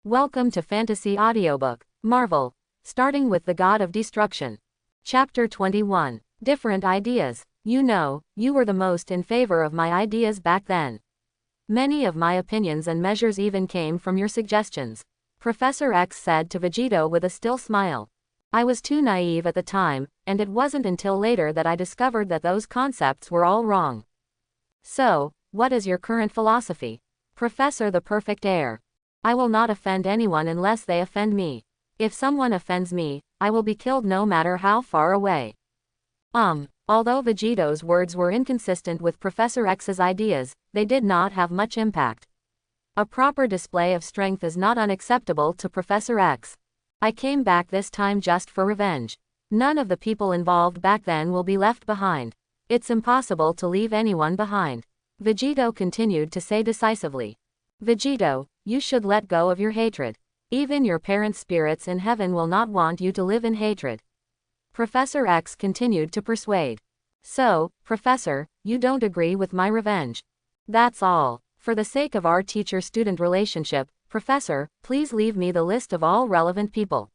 Welcome to Fantasy Audiobook, Marvel, starting with the God of Destruction. Chapter 21. Different Ideas. You know, you were the most in favor of my ideas back then. Many of my opinions and measures even came from your suggestions. Professor X said to Vegito with a still smile. I was too naive at the time, and it wasn't until later that I discovered that those concepts were all wrong. So, what is your current philosophy? Professor the Perfect Heir. I will not offend anyone unless they offend me. If someone offends me, I will be killed no matter how far away. Although Vegito's words were inconsistent with Professor X's ideas, they did not have much impact. A proper display of strength is not unacceptable to Professor X. I came back this time just for revenge. None of the people involved back then will be left behind. It's impossible to leave anyone behind. Vegito continued to say decisively. Vegito, you should let go of your hatred. Even your parents' spirits in heaven will not want you to live in hatred. Professor X continued to persuade. So, Professor, you don't agree with my revenge. That's all. For the sake of our teacher-student relationship, Professor, please leave me the list of all relevant people.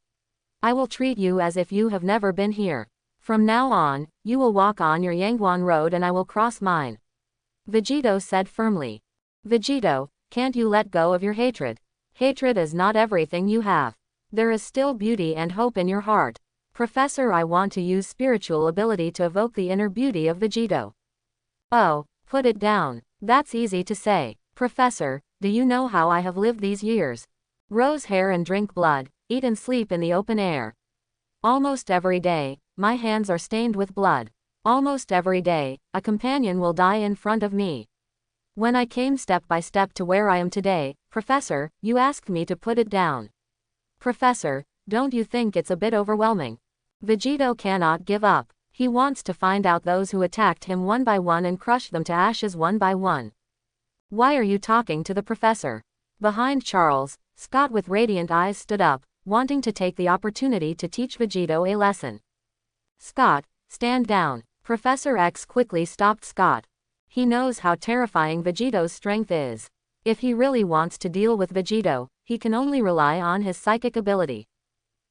I will treat you as if you have never been here. From now on, you will walk on your Yangguan road and I will cross mine. Vegito said firmly. Vegito, can't you let go of your hatred? Hatred is not everything you have. There is still beauty and hope in your heart. Professor, I want to use spiritual ability to evoke the inner beauty of Vegito. Oh, put it down. That's easy to say. Professor, do you know how I have lived these years? Rose hair and drink blood, eat and sleep in the open air. Almost every day, my hands are stained with blood. Almost every day, a companion will die in front of me. When I came step by step to where I am today, Professor, you asked me to put it down. Professor, don't you think it's a bit overwhelming? Vegito cannot give up. He wants to find out those who attacked him one by one and crush them to ashes one by one. Why are you talking to the professor? Behind Charles, Scott with radiant eyes stood up, wanting to take the opportunity to teach Vegito a lesson. Scott, stand down. Professor X quickly stopped Scott. He knows how terrifying Vegito's strength is. If he really wants to deal with Vegito, he can only rely on his psychic ability.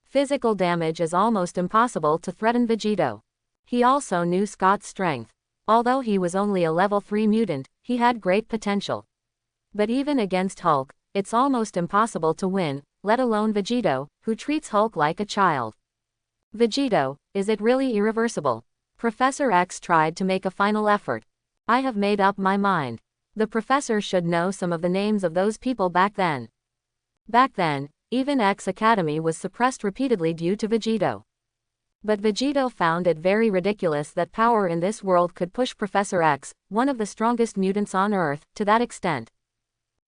Physical damage is almost impossible to threaten Vegito. He also knew Scott's strength. Although he was only a level 3 mutant, he had great potential. But even against Hulk, it's almost impossible to win, let alone Vegito, who treats Hulk like a child. Vegito, is it really irreversible? Professor X tried to make a final effort. I have made up my mind. The professor should know some of the names of those people back then. Back then, even X Academy was suppressed repeatedly due to Vegito. But Vegito found it very ridiculous that power in this world could push Professor X, one of the strongest mutants on Earth, to that extent.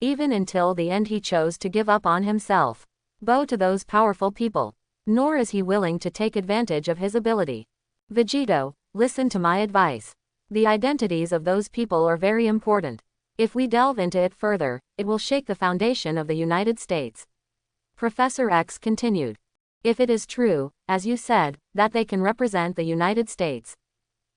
Even until the end he chose to give up on himself. Bow to those powerful people. Nor is he willing to take advantage of his ability. Vegito, listen to my advice. The identities of those people are very important. If we delve into it further, it will shake the foundation of the United States. Professor X continued. If it is true, as you said, that they can represent the United States,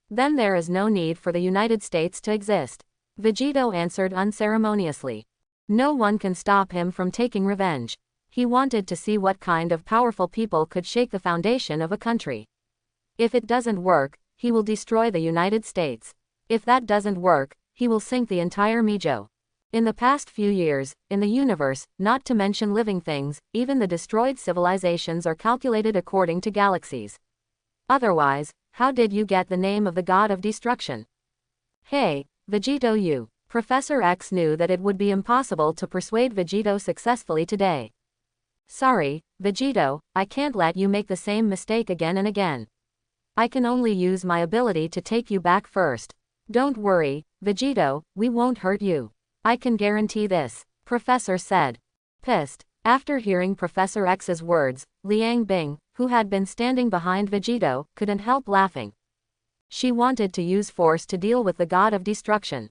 then there is no need for the United States to exist. Vegito answered unceremoniously. No one can stop him from taking revenge. He wanted to see what kind of powerful people could shake the foundation of a country. If it doesn't work, he will destroy the United States. If that doesn't work, he will sink the entire Mijo. In the past few years, in the universe, not to mention living things, even the destroyed civilizations are calculated according to galaxies. Otherwise, how did you get the name of the God of Destruction? Hey, Vegito, you. Professor X knew that it would be impossible to persuade Vegito successfully today. Sorry, Vegito, I can't let you make the same mistake again and again. I can only use my ability to take you back first. Don't worry, Vegito, we won't hurt you. I can guarantee this, Professor said. Pissed. After hearing Professor X's words, Liang Bing, who had been standing behind Vegito, couldn't help laughing. She wanted to use force to deal with the God of Destruction.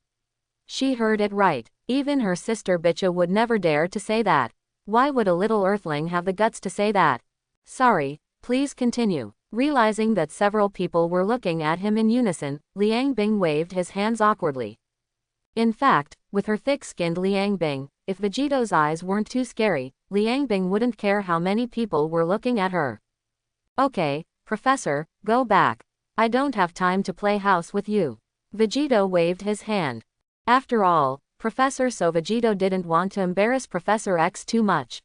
She heard it right. Even her sister Bicha would never dare to say that. Why would a little earthling have the guts to say that? Sorry, please continue. Realizing that several people were looking at him in unison, Liang Bing waved his hands awkwardly. In fact, with her thick-skinned Liang Bing, if Vegito's eyes weren't too scary, Liang Bing wouldn't care how many people were looking at her. Okay, Professor, go back. I don't have time to play house with you. Vegito waved his hand. After all, so Vegito didn't want to embarrass Professor X too much.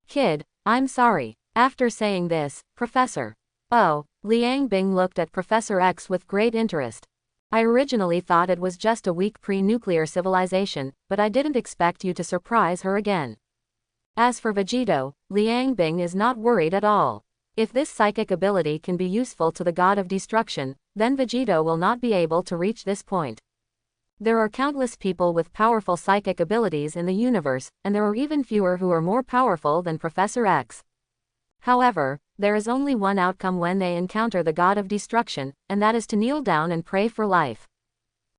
Kid, I'm sorry. After saying this, Professor. Oh, Liang Bing looked at Professor X with great interest. I originally thought it was just a weak pre-nuclear civilization, but I didn't expect you to surprise her again. As for Vegito, Liang Bing is not worried at all. If this psychic ability can be useful to the god of destruction, then Vegito will not be able to reach this point. There are countless people with powerful psychic abilities in the universe, and there are even fewer who are more powerful than Professor X. However, there is only one outcome when they encounter the god of destruction, and that is to kneel down and pray for life.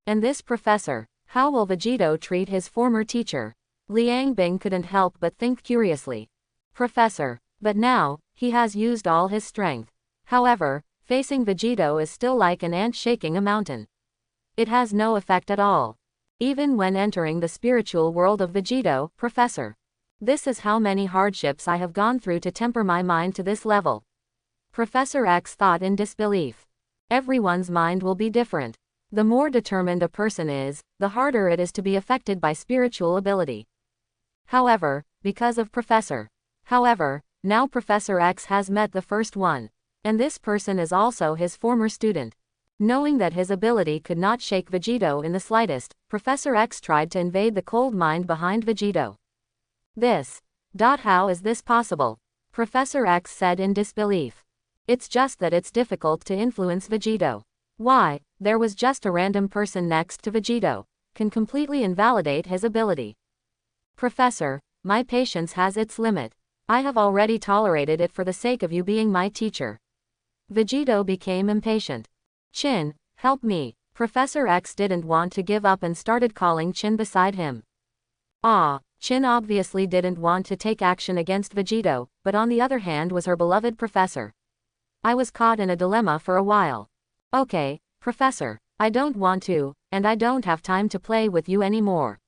And this professor, how will Vegito treat his former teacher? Liang Bing couldn't help but think curiously. Professor. But now, he has used all his strength. However, facing Vegito is still like an ant shaking a mountain. It has no effect at all. Even when entering the spiritual world of Vegito, Professor. This is how many hardships I have gone through to temper my mind to this level. Professor X thought in disbelief. Everyone's mind will be different. The more determined a person is, the harder it is to be affected by spiritual ability. However, now Professor X has met the first one. And this person is also his former student. Knowing that his ability could not shake Vegito in the slightest, Professor X tried to invade the cold mind behind Vegito. How is this possible? Professor X said in disbelief. It's just that it's difficult to influence Vegito. Why, there was just a random person next to Vegito, can completely invalidate his ability. Professor, my patience has its limit. I have already tolerated it for the sake of you being my teacher. Vegito became impatient. Chin, help me. Professor X didn't want to give up and started calling Chin beside him. Chin obviously didn't want to take action against Vegito, but on the other hand was her beloved professor. I was caught in a dilemma for a while. Okay, Professor, I don't want to, and I don't have time to play with you anymore.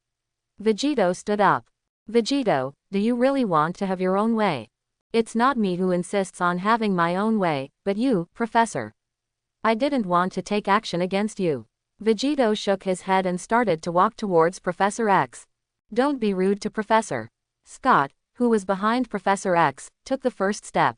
Vegito stood up. Vegito, do you really want to have your own way? It's not me who insists on having my own way, but you, Professor. I didn't want to take action against you. Vegito shook his head and started to walk towards Professor X. Don't be rude to Professor. Scott, who was behind Professor X, took the first step.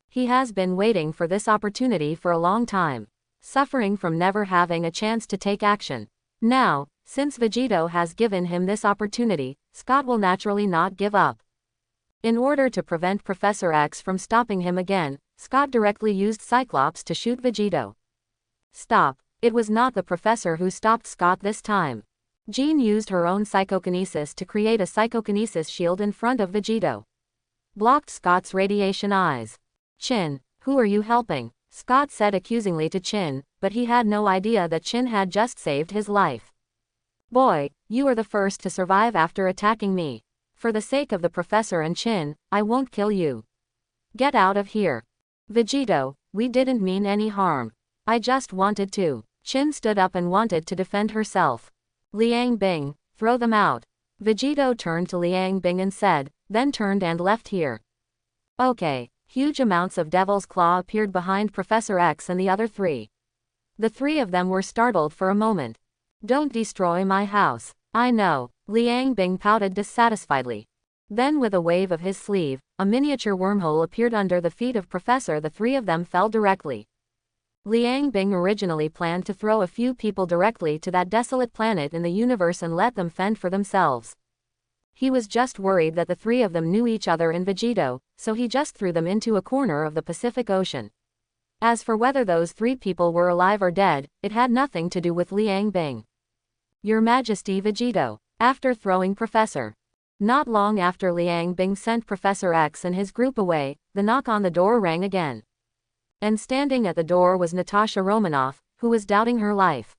He has been waiting for this opportunity for a long time, suffering from never having a chance to take action. Now, since Vegito has given him this opportunity, Scott will naturally not give up. In order to prevent Professor X from stopping him again, Scott directly used Cyclops to shoot Vegito. Stop. It was not the professor who stopped Scott this time. Jean used her own psychokinesis to create a psychokinesis shield in front of Vegito. Blocked Scott's radiation eyes. Chin, who are you helping? Scott said accusingly to Chin, but he had no idea that Chin had just saved his life. Boy, you are the first to survive after attacking me. For the sake of the professor and Chin, I won't kill you. Get out of here. Vegito, we didn't mean any harm. I just wanted to. Chin stood up and wanted to defend herself. Liang Bing, throw them out. Vegito turned to Liang Bing and said, then turned and left here. Okay. Huge amounts of Devil's Claw appeared behind Professor X and the other three. The three of them were startled for a moment. Don't destroy my house. I know. Liang Bing pouted dissatisfiedly. Then with a wave of his sleeve, a miniature wormhole appeared under the feet of Professor. The three of them fell directly. Liang Bing originally planned to throw a few people directly to that desolate planet in the universe and let them fend for themselves. He was just worried that the three of them knew each other in Vegito, so he just threw them into a corner of the Pacific Ocean. As for whether those three people were alive or dead, it had nothing to do with Liang Bing. Your Majesty Vegito. After throwing Professor. Not long after Liang Bing sent Professor X and his group away, the knock on the door rang again. And standing at the door was Natasha Romanoff, who was doubting her life.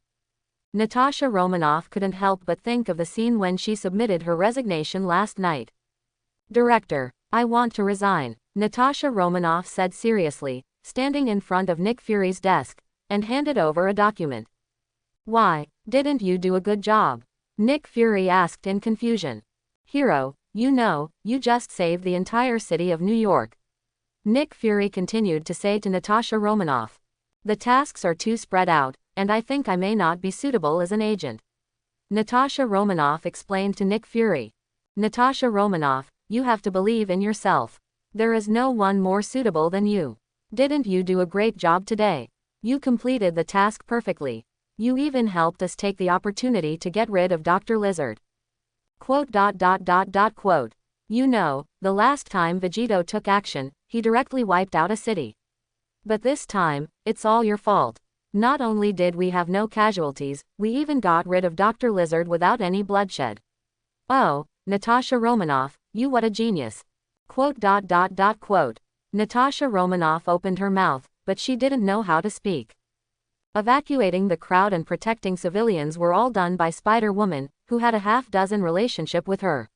Natasha Romanoff couldn't help but think of the scene when she submitted her resignation last night. Director, I want to resign, Natasha Romanoff said seriously, standing in front of Nick Fury's desk, and handed over a document. Why, didn't you do a good job? Nick Fury asked in confusion. Hero, you just saved the entire city of New York. Nick Fury continued to say to Natasha Romanoff. The tasks are too spread out, and I think I may not be suitable as an agent. Natasha Romanoff explained to Nick Fury. Natasha Romanoff, you have to believe in yourself. There is no one more suitable than you. Didn't you do a great job today? You completed the task perfectly. You even helped us take the opportunity to get rid of Dr. Lizard. Quote. You know, the last time Vegito took action, he directly wiped out a city. But this time, it's all your fault. Not only did we have no casualties, we even got rid of Dr. Lizard without any bloodshed. Oh, Natasha Romanoff, you what a genius. Quote. Natasha Romanoff opened her mouth, but she didn't know how to speak. Evacuating the crowd and protecting civilians were all done by Spider-Woman, who had a half-dozen relationship with her.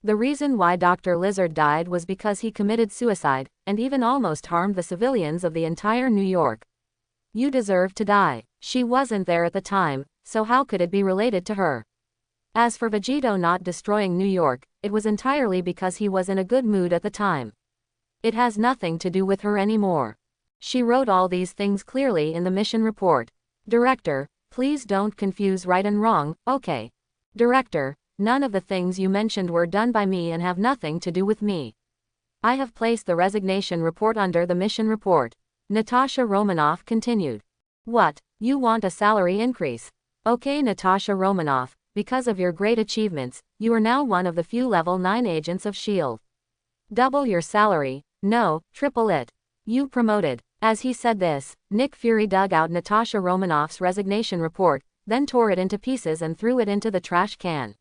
The reason why Dr. Lizard died was because he committed suicide, and even almost harmed the civilians of the entire New York. You deserve to die. She wasn't there at the time, so how could it be related to her? As for Vegito not destroying New York, it was entirely because he was in a good mood at the time. It has nothing to do with her anymore. She wrote all these things clearly in the mission report. Director, please don't confuse right and wrong, okay? Director, none of the things you mentioned were done by me and have nothing to do with me. I have placed the resignation report under the mission report. Natasha Romanoff continued. What, you want a salary increase? Okay, Natasha Romanoff, because of your great achievements, you are now one of the few level 9 agents of S.H.I.E.L.D. Double your salary, no, triple it. You promoted. As he said this, Nick Fury dug out Natasha Romanoff's resignation report, then tore it into pieces and threw it into the trash can.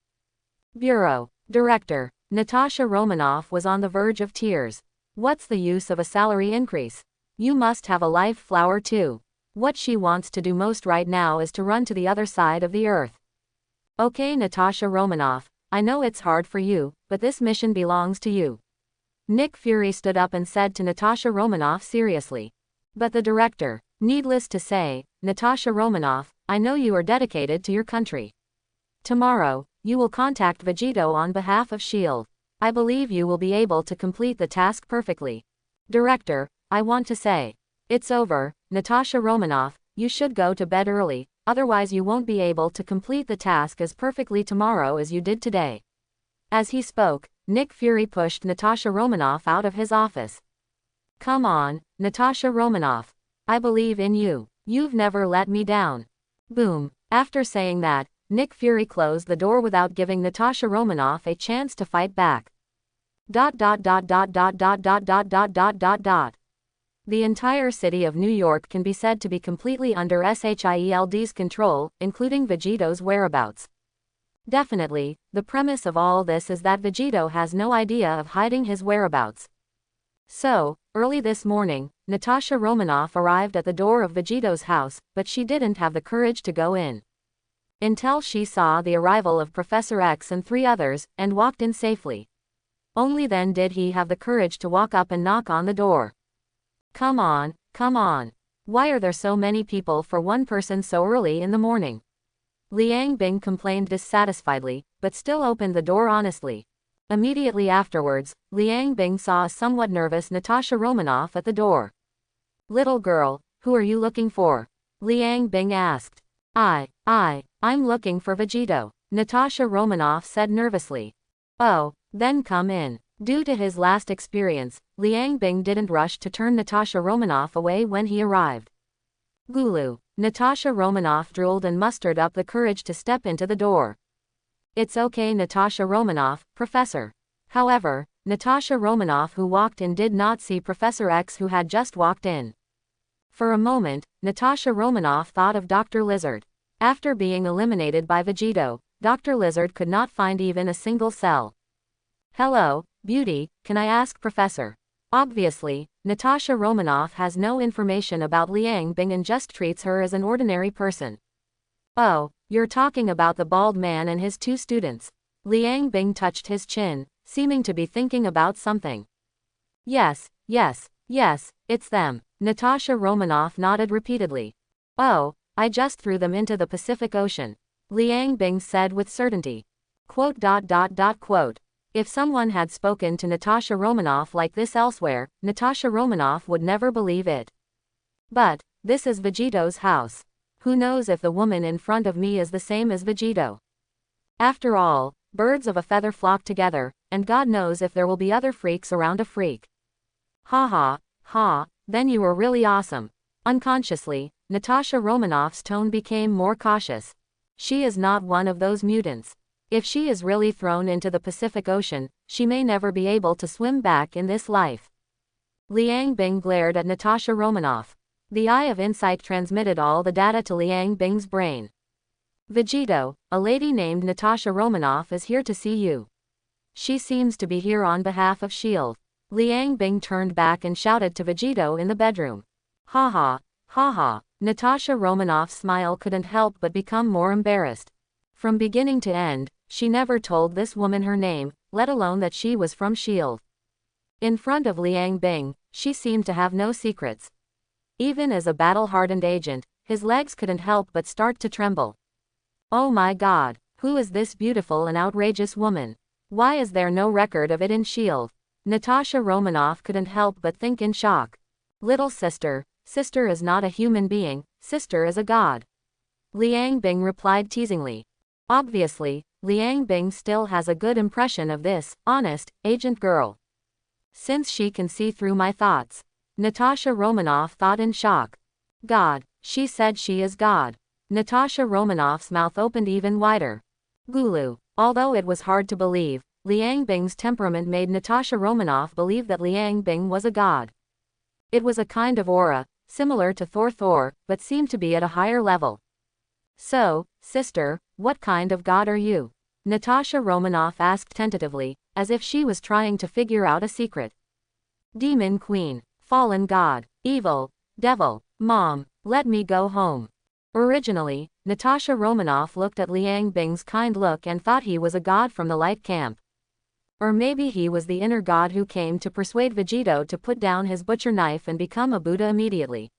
Bureau. Director. Natasha Romanoff was on the verge of tears. What's the use of a salary increase? You must have a live flower too. What she wants to do most right now is to run to the other side of the earth. Okay, Natasha Romanoff, I know it's hard for you, but this mission belongs to you. Nick Fury stood up and said to Natasha Romanoff seriously. But the director, needless to say, Natasha Romanoff, I know you are dedicated to your country. Tomorrow, you will contact Vegito on behalf of S.H.I.E.L.D. I believe you will be able to complete the task perfectly. Director, I want to say. It's over, Natasha Romanoff, you should go to bed early, otherwise you won't be able to complete the task as perfectly tomorrow as you did today. As he spoke, Nick Fury pushed Natasha Romanoff out of his office. Come on, Natasha Romanoff. I believe in you. You've never let me down. Boom. After saying that, Nick Fury closed the door without giving Natasha Romanoff a chance to fight back. The entire city of New York can be said to be completely under S.H.I.E.L.D.'s control, including Vegito's whereabouts. Definitely, the premise of all this is that Vegito has no idea of hiding his whereabouts. So, early this morning, Natasha Romanoff arrived at the door of Vegito's house, but she didn't have the courage to go in. Until she saw the arrival of Professor X and 3 others, and walked in safely. Only then did he have the courage to walk up and knock on the door. Come on, come on. Why are there so many people for one person so early in the morning? Liang Bing complained dissatisfiedly, but still opened the door honestly. Immediately afterwards, Liang Bing saw a somewhat nervous Natasha Romanoff at the door. Little girl, who are you looking for? Liang Bing asked. I'm looking for Vegito, Natasha Romanoff said nervously. Oh, then come in. Due to his last experience, Liang Bing didn't rush to turn Natasha Romanoff away when he arrived. Gulu. Natasha Romanoff drooled and mustered up the courage to step into the door. It's okay, Natasha Romanoff, Professor. However, Natasha Romanoff who walked in did not see Professor X who had just walked in. For a moment, Natasha Romanoff thought of Dr. Lizard. After being eliminated by Vegito, Dr. Lizard could not find even a single cell. Hello, beauty, can I ask Professor? Obviously, Natasha Romanoff has no information about Liang Bing and just treats her as an ordinary person. Oh, you're talking about the bald man and his 2 students. Liang Bing touched his chin, seeming to be thinking about something. Yes, it's them. Natasha Romanoff nodded repeatedly. Oh, I just threw them into the Pacific Ocean. Liang Bing said with certainty. Quote. If someone had spoken to Natasha Romanoff like this elsewhere, Natasha Romanoff would never believe it. But this is Vegito's house. Who knows if the woman in front of me is the same as Vegito? After all, birds of a feather flock together, and God knows if there will be other freaks around a freak. Ha ha, ha, then you were really awesome. Unconsciously, Natasha Romanoff's tone became more cautious. She is not one of those mutants. If she is really thrown into the Pacific Ocean, she may never be able to swim back in this life. Liang Bing glared at Natasha Romanoff. The eye of insight transmitted all the data to Liang Bing's brain. Vegito, a lady named Natasha Romanoff is here to see you. She seems to be here on behalf of S.H.I.E.L.D. Liang Bing turned back and shouted to Vegito in the bedroom. Ha ha, ha ha. Natasha Romanoff's smile couldn't help but become more embarrassed. From beginning to end, she never told this woman her name, let alone that she was from S.H.I.E.L.D. In front of Liang Bing, she seemed to have no secrets. Even as a battle-hardened agent, his legs couldn't help but start to tremble. Oh my God, who is this beautiful and outrageous woman? Why is there no record of it in S.H.I.E.L.D.? Natasha Romanoff couldn't help but think in shock. Little sister, sister is not a human being, sister is a god. Liang Bing replied teasingly. Obviously, Liang Bing still has a good impression of this honest agent girl. Since she can see through my thoughts. Natasha Romanoff thought in shock. God, she said she is God. Natasha Romanoff's mouth opened even wider. Gulu. Although it was hard to believe, Liang Bing's temperament made Natasha Romanoff believe that Liang Bing was a god. It was a kind of aura, similar to Thor, but seemed to be at a higher level. So, sister, what kind of god are you? Natasha Romanoff asked tentatively, as if she was trying to figure out a secret. Demon Queen. Fallen god. Evil. Devil. Mom, let me go home. Originally, Natasha Romanoff looked at Liang Bing's kind look and thought he was a god from the light camp. Or maybe he was the inner god who came to persuade Vegito to put down his butcher knife and become a Buddha immediately.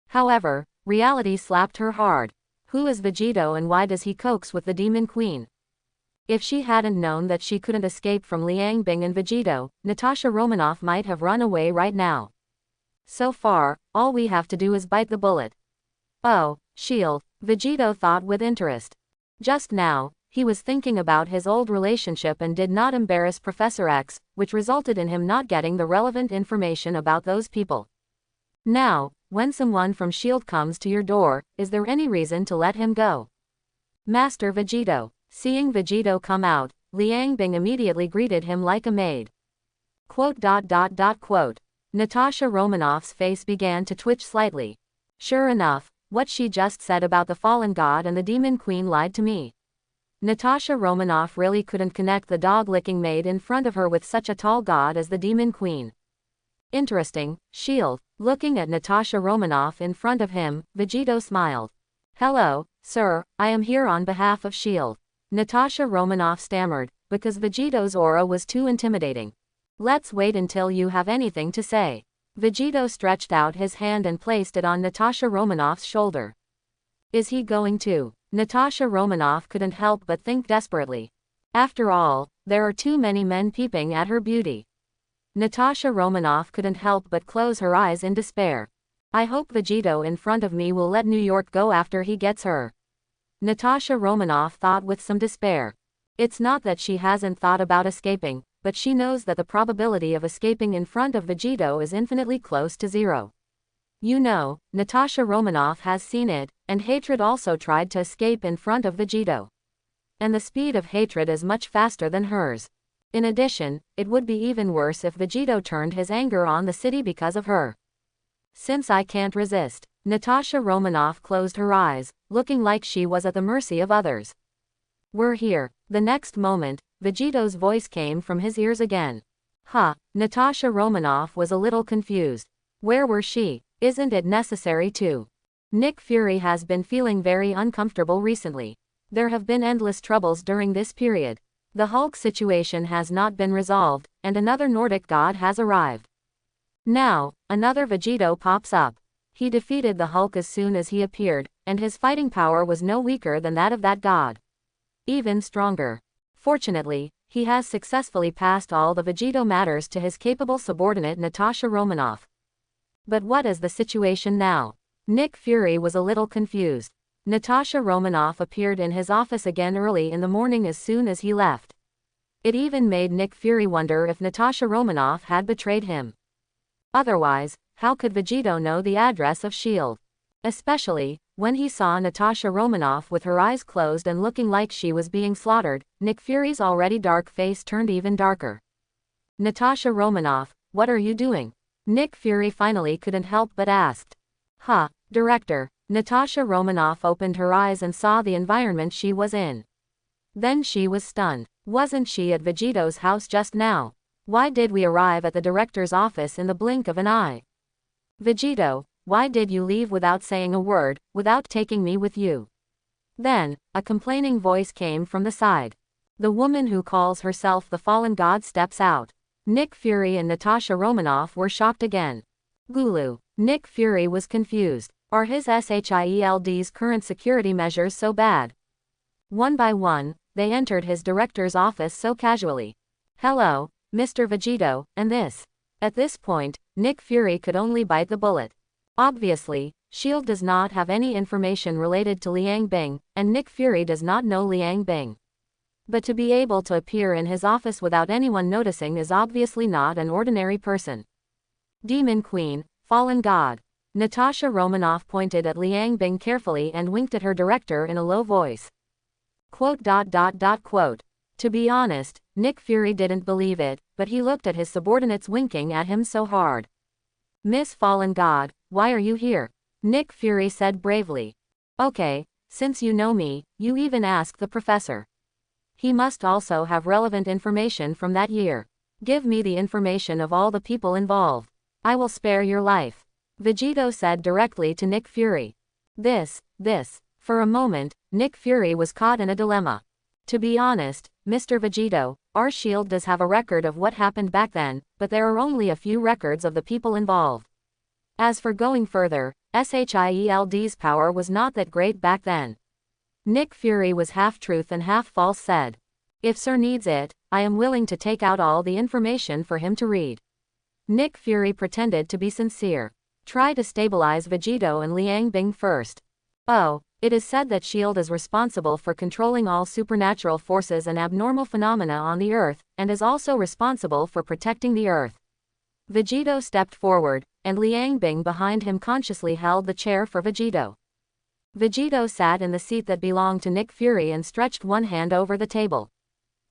However, reality slapped her hard. Who is Vegito and why does he coax with the Demon Queen? If she hadn't known that she couldn't escape from Liang Bing and Vegito, Natasha Romanoff might have run away right now. So far, all we have to do is bite the bullet. Oh, S.H.I.E.L.D., Vegito thought with interest. Just now, he was thinking about his old relationship and did not embarrass Professor X, which resulted in him not getting the relevant information about those people. Now, when someone from S.H.I.E.L.D. comes to your door, is there any reason to let him go? Master Vegito. Seeing Vegito come out, Liang Bing immediately greeted him like a maid. Quote. Natasha Romanoff's face began to twitch slightly. Sure enough, what she just said about the fallen god and the demon queen lied to me. Natasha Romanoff really couldn't connect the dog-licking maid in front of her with such a tall god as the demon queen. Interesting, S.H.I.E.L.D. Looking at Natasha Romanoff in front of him, Vegito smiled. Hello, sir, I am here on behalf of S.H.I.E.L.D. Natasha Romanoff stammered, because Vegito's aura was too intimidating. Let's wait until you have anything to say. Vegito stretched out his hand and placed it on Natasha Romanoff's shoulder. Is he going to? Natasha Romanoff couldn't help but think desperately. After all, there are too many men peeping at her beauty. Natasha Romanoff couldn't help but close her eyes in despair. I hope Vegito in front of me will let New York go after he gets her. Natasha Romanoff thought with some despair. It's not that she hasn't thought about escaping, but she knows that the probability of escaping in front of Vegito is infinitely close to zero. You know, Natasha Romanoff has seen it, and hatred also tried to escape in front of Vegito. And the speed of hatred is much faster than hers. In addition, it would be even worse if Vegito turned his anger on the city because of her. Since I can't resist, Natasha Romanoff closed her eyes, looking like she was at the mercy of others. We're here. The next moment, Vegito's voice came from his ears again. Natasha Romanoff was a little confused. Where were she? Isn't it necessary to? Nick Fury has been feeling very uncomfortable recently. There have been endless troubles during this period. The Hulk situation has not been resolved, and another Nordic god has arrived. Now, another Vegito pops up. He defeated the Hulk as soon as he appeared, and his fighting power was no weaker than that of that god. Even stronger. Fortunately, He has successfully passed all the Vegito matters to his capable subordinate Natasha Romanoff. But what is the situation now? Nick Fury was a little confused. Natasha Romanoff appeared in his office again early in the morning as soon as he left. It even made Nick Fury wonder if Natasha Romanoff had betrayed him. Otherwise, how could Vegito know the address of S.H.I.E.L.D.? Especially, when he saw Natasha Romanoff with her eyes closed and looking like she was being slaughtered, Nick Fury's already dark face turned even darker. Natasha Romanoff, what are you doing? Nick Fury finally couldn't help but asked. Director. Natasha Romanoff opened her eyes and saw the environment she was in. Then she was stunned. Wasn't she at Vegito's house just now? Why did we arrive at the director's office in the blink of an eye? Vegito, why did you leave without saying a word, without taking me with you? Then, a complaining voice came from the side. The woman who calls herself the fallen god steps out. Nick Fury and Natasha Romanoff were shocked again. Gulu. Nick Fury was confused. Are his S.H.I.E.L.D.'s current security measures so bad? One by one, they entered his director's office so casually. Hello, Mr. Vegito, and this. At this point, Nick Fury could only bite the bullet. Obviously, S.H.I.E.L.D. does not have any information related to Liang Bing, and Nick Fury does not know Liang Bing. But to be able to appear in his office without anyone noticing is obviously not an ordinary person. Demon Queen, Fallen God. Natasha Romanoff pointed at Liang Bing carefully and winked at her director in a low voice. Quote. To be honest, Nick Fury didn't believe it, but he looked at his subordinates winking at him so hard. Miss Fallen God, why are you here? Nick Fury said bravely. Okay, since you know me, you even ask the professor. He must also have relevant information from that year. Give me the information of all the people involved. I will spare your life. Vegito said directly to Nick Fury. This. For a moment, Nick Fury was caught in a dilemma. To be honest, Mr. Vegito, our S.H.I.E.L.D. does have a record of what happened back then, but there are only a few records of the people involved. As for going further, S.H.I.E.L.D.'s power was not that great back then. Nick Fury was half truth and half false said. If Sir needs it, I am willing to take out all the information for him to read. Nick Fury pretended to be sincere. Try to stabilize Vegito and Liang Bing first. Oh, it is said that S.H.I.E.L.D. is responsible for controlling all supernatural forces and abnormal phenomena on the Earth, and is also responsible for protecting the Earth. Vegito stepped forward, and Liang Bing behind him consciously held the chair for Vegito. Vegito sat in the seat that belonged to Nick Fury and stretched one hand over the table.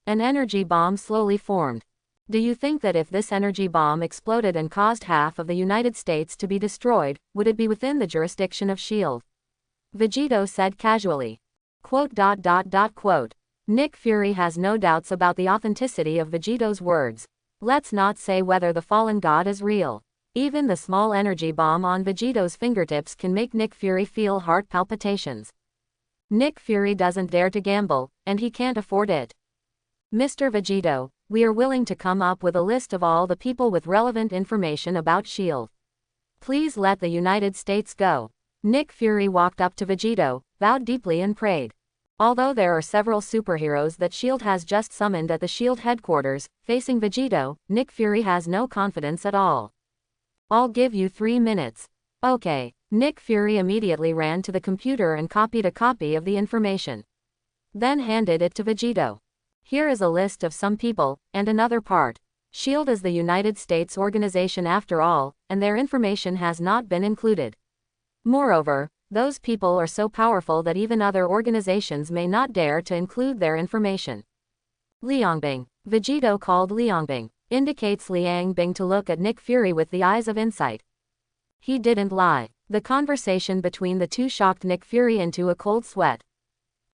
An energy bomb slowly formed. Do you think that if this energy bomb exploded and caused half of the United States to be destroyed, would it be within the jurisdiction of S.H.I.E.L.D.? Vegito said casually. Quote. Nick Fury has no doubts about the authenticity of Vegito's words. Let's not say whether the fallen god is real. Even the small energy bomb on Vegito's fingertips can make Nick Fury feel heart palpitations. Nick Fury doesn't dare to gamble, and he can't afford it. Mr. Vegito, we are willing to come up with a list of all the people with relevant information about S.H.I.E.L.D. Please let the United States go. Nick Fury walked up to Vegito, bowed deeply and prayed. Although there are several superheroes that S.H.I.E.L.D. has just summoned at the S.H.I.E.L.D. headquarters, facing Vegito, Nick Fury has no confidence at all. I'll give you 3 minutes. Okay. Nick Fury immediately ran to the computer and copied a copy of the information. Then handed it to Vegito. Here is a list of some people, and another part. S.H.I.E.L.D. is the United States organization after all, and their information has not been included. Moreover, those people are so powerful that even other organizations may not dare to include their information. Liangbing. Vegito called Liangbing. Indicates Liang Bing to look at Nick Fury with the eyes of insight. He didn't lie. The conversation between the two shocked Nick Fury into a cold sweat.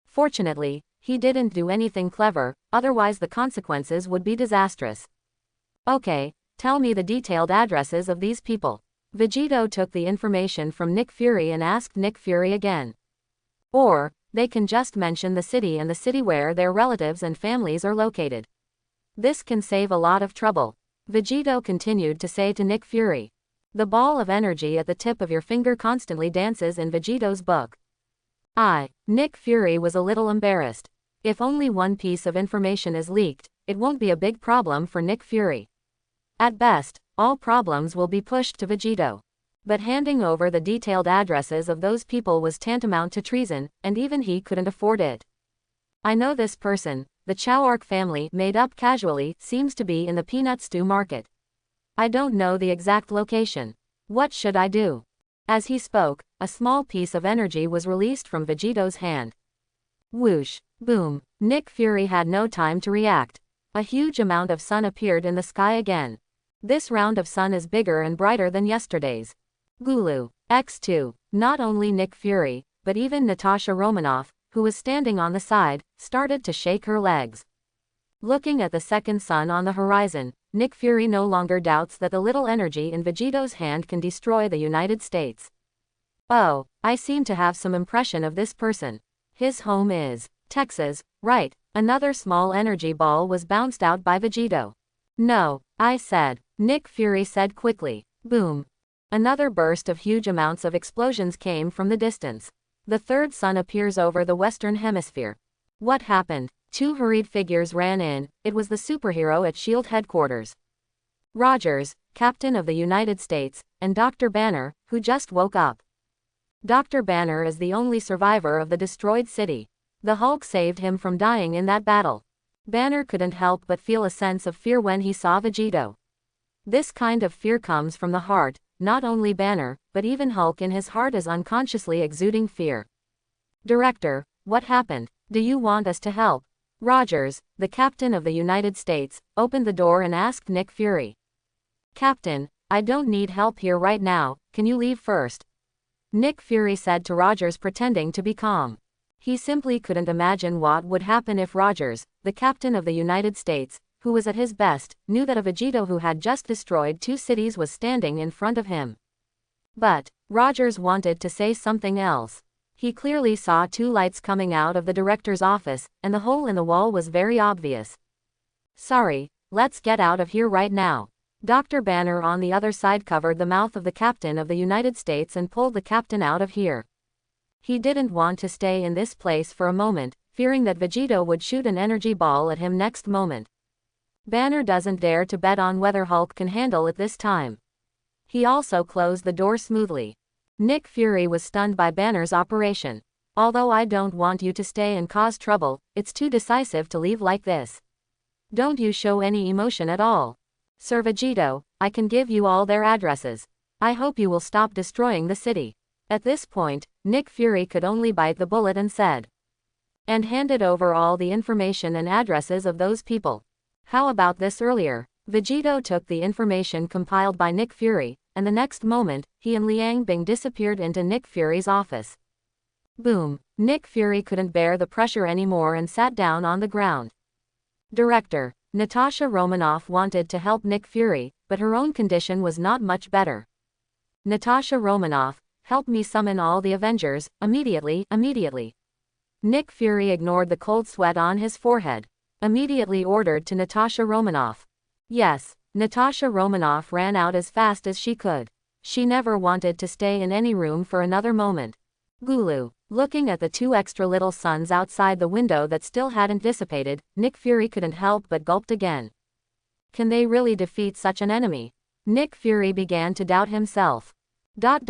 Fortunately, he didn't do anything clever, otherwise the consequences would be disastrous. Okay, tell me the detailed addresses of these people. Vegito took the information from Nick Fury and asked Nick Fury again. Or, they can just mention the city and the city where their relatives and families are located. This can save a lot of trouble. Vegito continued to say to Nick Fury. The ball of energy at the tip of your finger constantly dances in Vegito's book. Nick Fury was a little embarrassed. If only one piece of information is leaked, it won't be a big problem for Nick Fury. At best, all problems will be pushed to Vegito. But handing over the detailed addresses of those people was tantamount to treason, and even he couldn't afford it. I know this person, the Chowark family, made up casually, seems to be in the peanut stew market. I don't know the exact location. What should I do? As he spoke, a small piece of energy was released from Vegito's hand. Whoosh! Boom! Nick Fury had no time to react. A huge amount of sun appeared in the sky again. This round of sun is bigger and brighter than yesterday's. Gulu. X2. Not only Nick Fury, but even Natasha Romanoff, who was standing on the side, started to shake her legs. Looking at the second sun on the horizon, Nick Fury no longer doubts that the little energy in Vegito's hand can destroy the United States. Oh, I seem to have some impression of this person. His home is Texas, right? Another small energy ball was bounced out by Vegito. No, I said. Nick Fury said quickly. Boom. Another burst of huge amounts of explosions came from the distance. The third sun appears over the Western Hemisphere. What happened? Two hurried figures ran in. It was the superhero at S.H.I.E.L.D. headquarters. Rogers, Captain of the United States, and Dr. Banner, who just woke up. Dr. Banner is the only survivor of the destroyed city. The Hulk saved him from dying in that battle. Banner couldn't help but feel a sense of fear when he saw Vegito. This kind of fear comes from the heart. Not only Banner, but even Hulk in his heart is unconsciously exuding fear. Director, what happened? Do you want us to help? Rogers, the Captain of the United States, opened the door and asked Nick Fury. Captain, I don't need help here right now, can you leave first? Nick Fury said to Rogers, pretending to be calm. He simply couldn't imagine what would happen if Rogers, the Captain of the United States, who was at his best, knew that a Vegito who had just destroyed 2 cities was standing in front of him. But Rogers wanted to say something else. He clearly saw 2 lights coming out of the director's office, and the hole in the wall was very obvious. Sorry, let's get out of here right now. Dr. Banner on the other side covered the mouth of the Captain of the United States and pulled the captain out of here. He didn't want to stay in this place for a moment, fearing that Vegito would shoot an energy ball at him next moment. Banner doesn't dare to bet on whether Hulk can handle it this time. He also closed the door smoothly. Nick Fury was stunned by Banner's operation. Although I don't want you to stay and cause trouble, it's too decisive to leave like this. Don't you show any emotion at all. Sir Vegito, I can give you all their addresses. I hope you will stop destroying the city. At this point, Nick Fury could only bite the bullet and said. And handed over all the information and addresses of those people. How about this earlier? Vegito took the information compiled by Nick Fury, and the next moment, he and Liang Bing disappeared into Nick Fury's office. Boom. Nick Fury couldn't bear the pressure anymore and sat down on the ground. Director, Natasha Romanoff wanted to help Nick Fury, but her own condition was not much better. Natasha Romanoff, help me summon all the Avengers, immediately. Nick Fury ignored the cold sweat on his forehead. Immediately ordered to Natasha Romanoff. Yes, Natasha Romanoff ran out as fast as she could. She never wanted to stay in any room for another moment. Gulu. Looking at the 2 extra little suns outside the window that still hadn't dissipated, Nick Fury couldn't help but gulped again. Can they really defeat such an enemy? Nick Fury began to doubt himself. At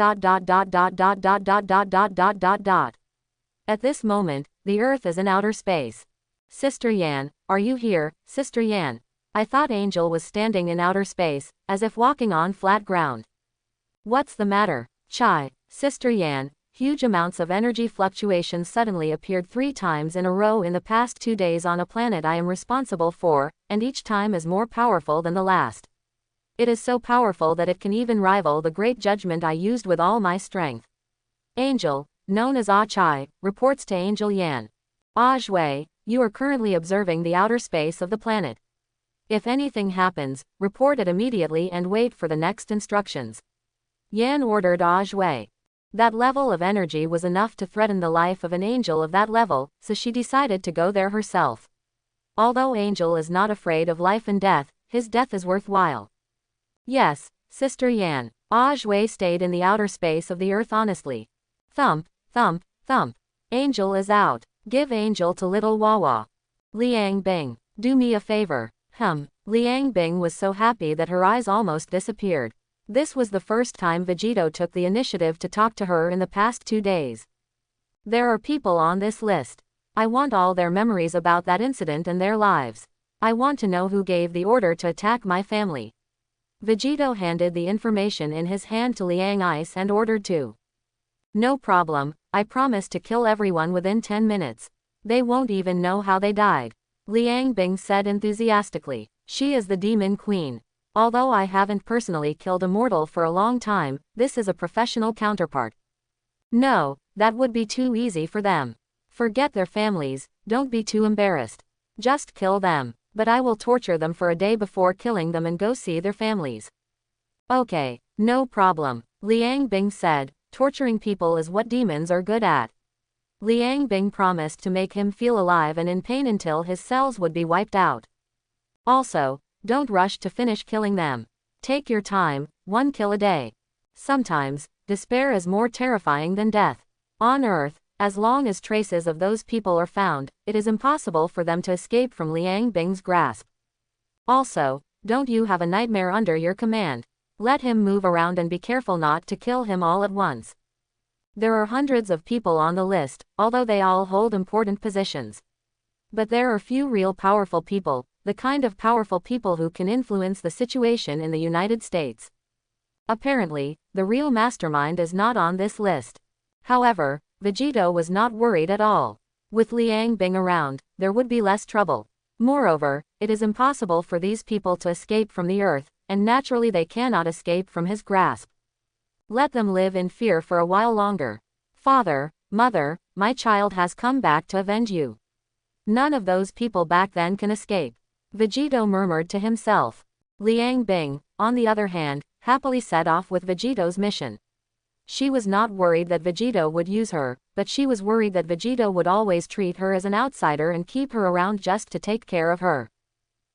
this moment, the Earth is in outer space. Sister Yan, are you here, Sister Yan? I thought Angel was standing in outer space, as if walking on flat ground. What's the matter? Chai, Sister Yan, huge amounts of energy fluctuations suddenly appeared 3 times in a row in the past 2 days on a planet I am responsible for, and each time is more powerful than the last. It is so powerful that it can even rival the great judgment I used with all my strength. Angel, known as Ah Chai, reports to Angel Yan. Ah Zhui, you are currently observing the outer space of the planet. If anything happens, report it immediately and wait for the next instructions. Yan ordered Ah Zhui. That level of energy was enough to threaten the life of an angel of that level, so she decided to go there herself. Although Angel is not afraid of life and death, his death is worthwhile. Yes, Sister Yan. Ah Zhui stayed in the outer space of the Earth honestly. Thump, thump, thump. Angel is out. Give angel to little Wawa. Liang Bing. Do me a favor. Liang Bing was so happy that her eyes almost disappeared. This was the first time Vegito took the initiative to talk to her in the past 2 days. There are people on this list. I want all their memories about that incident and their lives. I want to know who gave the order to attack my family. Vegito handed the information in his hand to Liang Ice and ordered to. No problem, I promise to kill everyone within 10 minutes. They won't even know how they died. Liang Bing said enthusiastically. She is the Demon Queen. Although I haven't personally killed a mortal for a long time, this is a professional counterpart. No, that would be too easy for them. Forget their families, don't be too embarrassed. Just kill them, but I will torture them for a day before killing them and go see their families. Okay, no problem, Liang Bing said. Torturing people is what demons are good at. Liang Bing promised to make him feel alive and in pain until his cells would be wiped out. Also, don't rush to finish killing them. Take your time, 1 kill a day. Sometimes, despair is more terrifying than death. On Earth, as long as traces of those people are found, it is impossible for them to escape from Liang Bing's grasp. Also, don't you have a nightmare under your command? Let him move around and be careful not to kill him all at once. There are hundreds of people on the list, although they all hold important positions. But there are few real powerful people, the kind of powerful people who can influence the situation in the United States. Apparently, the real mastermind is not on this list. However, Vegito was not worried at all. With Liang Bing around, there would be less trouble. Moreover, it is impossible for these people to escape from the earth, and naturally they cannot escape from his grasp. Let them live in fear for a while longer. Father, mother, my child has come back to avenge you. None of those people back then can escape. Vegito murmured to himself. Liang Bing, on the other hand, happily set off with Vegito's mission. She was not worried that Vegito would use her, but she was worried that Vegito would always treat her as an outsider and keep her around just to take care of her.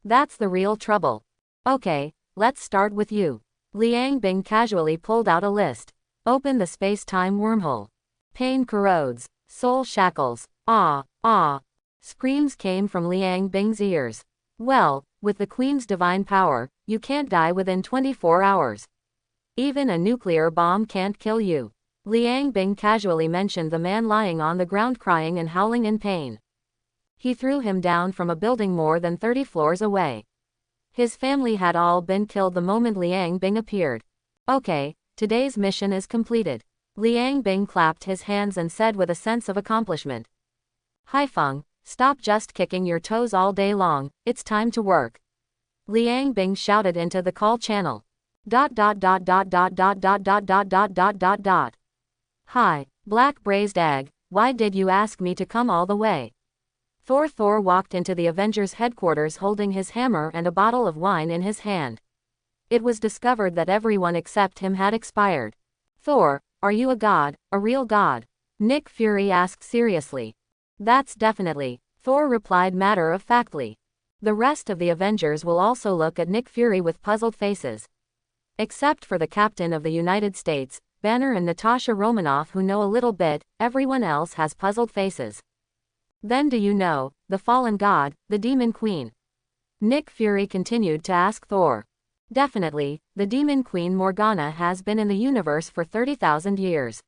That's the real trouble. Okay, let's start with you. Liang Bing casually pulled out a list. Open the space-time wormhole. Pain corrodes. Soul shackles. Ah, ah. Screams came from Liang Bing's ears. Well, with the Queen's divine power, you can't die within 24 hours. Even a nuclear bomb can't kill you. Liang Bing casually mentioned the man lying on the ground crying and howling in pain. He threw him down from a building more than 30 floors away. His family had all been killed the moment Liang Bing appeared. Okay, today's mission is completed. Liang Bing clapped his hands and said with a sense of accomplishment. Haifeng, stop just kicking your toes all day long, it's time to work. Liang Bing shouted into the call channel. ... Hi, Black Braised Egg, why did you ask me to come all the way? Thor walked into the Avengers headquarters holding his hammer and a bottle of wine in his hand. It was discovered that everyone except him had expired. Thor, are you a god, a real god? Nick Fury asked seriously. That's definitely, Thor replied matter-of-factly. The rest of the Avengers will also look at Nick Fury with puzzled faces. Except for the Captain of the United States, Banner and Natasha Romanoff who know a little bit, everyone else has puzzled faces. Then do you know, the fallen god, the Demon Queen? Nick Fury continued to ask Thor. Definitely, the Demon Queen Morgana has been in the universe for 30,000 years.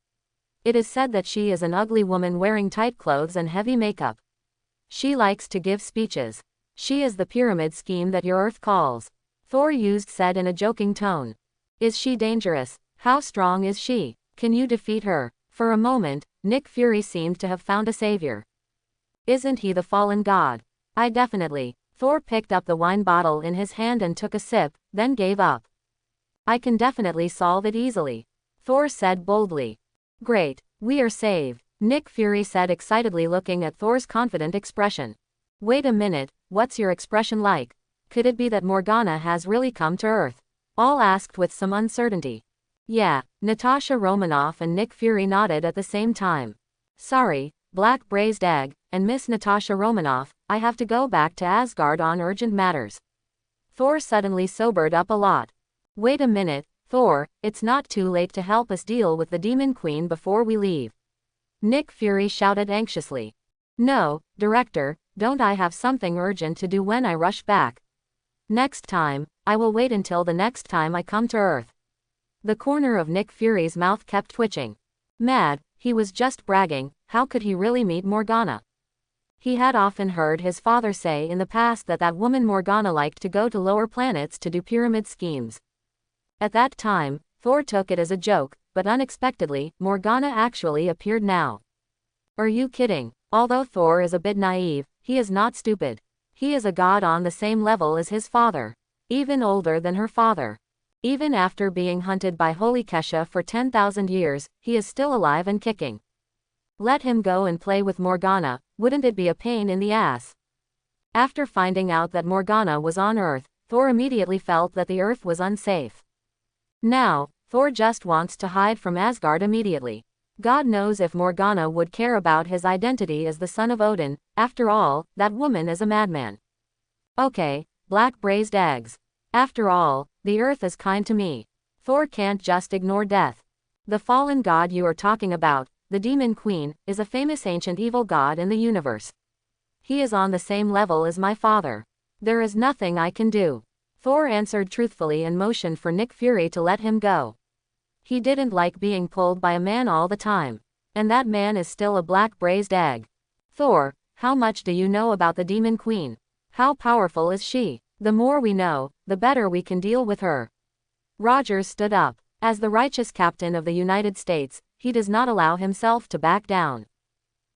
It is said that she is an ugly woman wearing tight clothes and heavy makeup. She likes to give speeches. She is the pyramid scheme that your Earth calls. Thor said in a joking tone. Is she dangerous? How strong is she? Can you defeat her? For a moment, Nick Fury seemed to have found a savior. Isn't he the fallen god? I definitely. Thor picked up the wine bottle in his hand and took a sip, then gave up. I can definitely solve it easily. Thor said boldly. Great, we are saved, Nick Fury said excitedly looking at Thor's confident expression. Wait a minute, what's your expression like? Could it be that Morgana has really come to Earth? All asked with some uncertainty. Yeah, Natasha Romanoff and Nick Fury nodded at the same time. Sorry, Black Braised Egg, and Miss Natasha Romanoff, I have to go back to Asgard on urgent matters. Thor suddenly sobered up a lot. Wait a minute, Thor, it's not too late to help us deal with the Demon Queen before we leave. Nick Fury shouted anxiously. No, director, don't I have something urgent to do when I rush back? Next time, I will wait until the next time I come to Earth. The corner of Nick Fury's mouth kept twitching. Mad, he was just bragging, how could he really meet Morgana? He had often heard his father say in the past that woman Morgana liked to go to lower planets to do pyramid schemes. At that time, Thor took it as a joke, but unexpectedly, Morgana actually appeared now. Are you kidding? Although Thor is a bit naive, he is not stupid. He is a god on the same level as his father. Even older than her father. Even after being hunted by Holy Kesha for 10,000 years, he is still alive and kicking. Let him go and play with Morgana, wouldn't it be a pain in the ass? After finding out that Morgana was on Earth, Thor immediately felt that the Earth was unsafe. Now, Thor just wants to hide from Asgard immediately. God knows if Morgana would care about his identity as the son of Odin. After all, that woman is a madman. Okay, black braised eggs. After all, the Earth is kind to me. Thor can't just ignore death. The fallen god you are talking about, the Demon Queen, is a famous ancient evil god in the universe. He is on the same level as my father. There is nothing I can do. Thor answered truthfully and motioned for Nick Fury to let him go. He didn't like being pulled by a man all the time. And that man is still a black braised egg. Thor, how much do you know about the Demon Queen? How powerful is she? The more we know, the better we can deal with her. Rogers stood up. As the righteous captain of the United States, he does not allow himself to back down.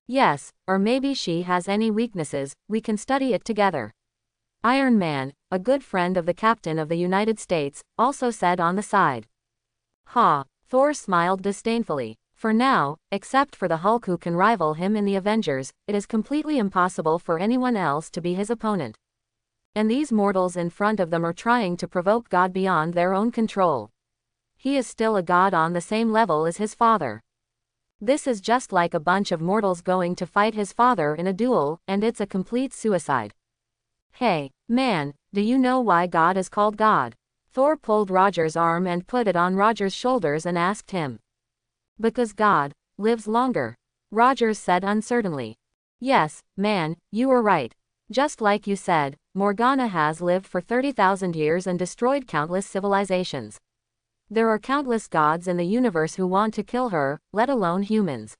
Yes, or maybe she has any weaknesses, we can study it together. Iron Man, a good friend of the captain of the United States, also said on the side. Ha, Thor smiled disdainfully. For now, except for the Hulk who can rival him in the Avengers, it is completely impossible for anyone else to be his opponent. And these mortals in front of them are trying to provoke God beyond their own control. He is still a god on the same level as his father. This is just like a bunch of mortals going to fight his father in a duel, and it's a complete suicide. Hey, man, do you know why God is called God? Thor pulled Roger's arm and put it on Roger's shoulders and asked him. Because God lives longer, Rogers said uncertainly. Yes, man, you were right. Just like you said, Morgana has lived for 30,000 years and destroyed countless civilizations. There are countless gods in the universe who want to kill her, let alone humans.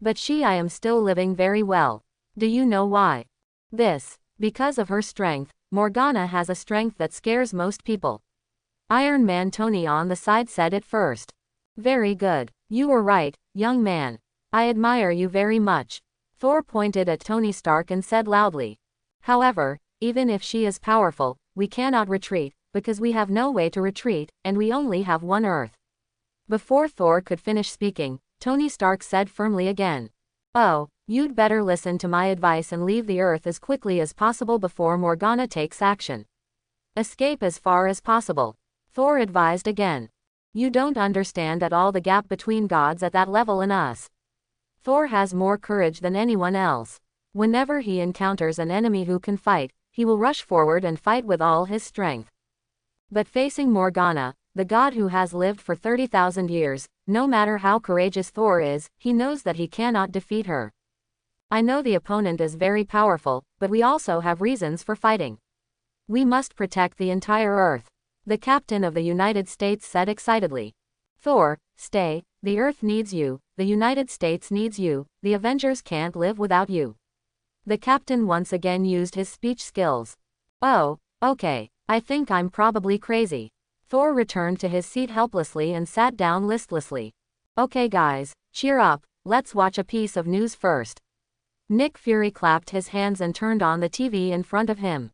But I am still living very well. Do you know why? Because of her strength. Morgana has a strength that scares most people. Iron Man Tony on the side said it first. Very good. You were right, young man. I admire you very much. Thor pointed at Tony Stark and said loudly. However, even if she is powerful, we cannot retreat, because we have no way to retreat, and we only have one Earth. Before Thor could finish speaking, Tony Stark said firmly again. Oh, you'd better listen to my advice and leave the Earth as quickly as possible before Morgana takes action. Escape as far as possible. Thor advised again. You don't understand at all the gap between gods at that level and us. Thor has more courage than anyone else. Whenever he encounters an enemy who can fight, he will rush forward and fight with all his strength. But facing Morgana, the god who has lived for 30,000 years, no matter how courageous Thor is, he knows that he cannot defeat her. I know the opponent is very powerful, but we also have reasons for fighting. We must protect the entire Earth. The captain of the United States said excitedly. Thor, stay, the Earth needs you, the United States needs you, the Avengers can't live without you. The captain once again used his speech skills. Oh, okay, I think I'm probably crazy. Thor returned to his seat helplessly and sat down listlessly. Okay guys, cheer up, let's watch a piece of news first. Nick Fury clapped his hands and turned on the TV in front of him.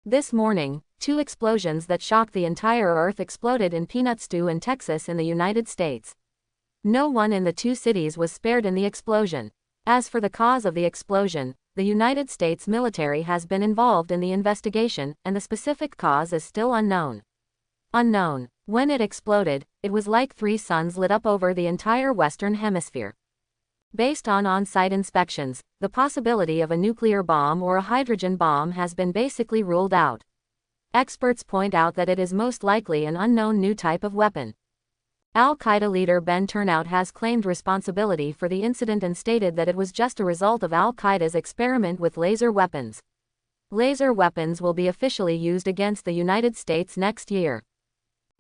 This morning, 2 explosions that shocked the entire Earth exploded in Peanut Stew in Texas in the United States. No one in the 2 cities was spared in the explosion. As for the cause of the explosion, the United States military has been involved in the investigation, and the specific cause is still unknown. When it exploded, it was like 3 suns lit up over the entire Western Hemisphere. Based on on-site inspections, the possibility of a nuclear bomb or a hydrogen bomb has been basically ruled out. Experts point out that it is most likely an unknown new type of weapon. Al-Qaeda leader Ben Turnout has claimed responsibility for the incident and stated that it was just a result of Al-Qaeda's experiment with laser weapons. Laser weapons will be officially used against the United States next year.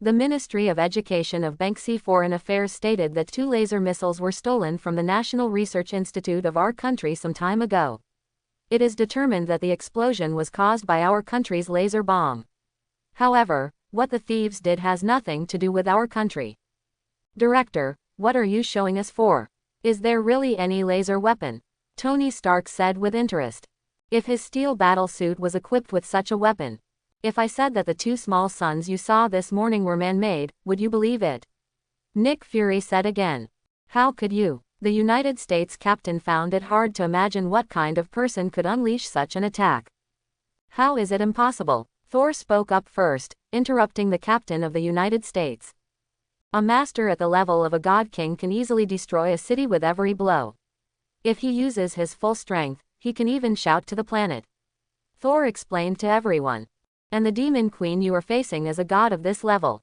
The Ministry of Education of Banksy Foreign Affairs stated that 2 laser missiles were stolen from the National Research Institute of our country some time ago. It is determined that the explosion was caused by our country's laser bomb. However, what the thieves did has nothing to do with our country. Director, what are you showing us for? Is there really any laser weapon? Tony Stark said with interest. If his steel battle suit was equipped with such a weapon. If I said that the 2 small suns you saw this morning were man-made, would you believe it? Nick Fury said again. How could you? The United States captain found it hard to imagine what kind of person could unleash such an attack. How is it impossible? Thor spoke up first, interrupting the captain of the United States. A master at the level of a god king can easily destroy a city with every blow. If he uses his full strength, he can even shout to the planet. Thor explained to everyone. And the demon queen you are facing is a god of this level.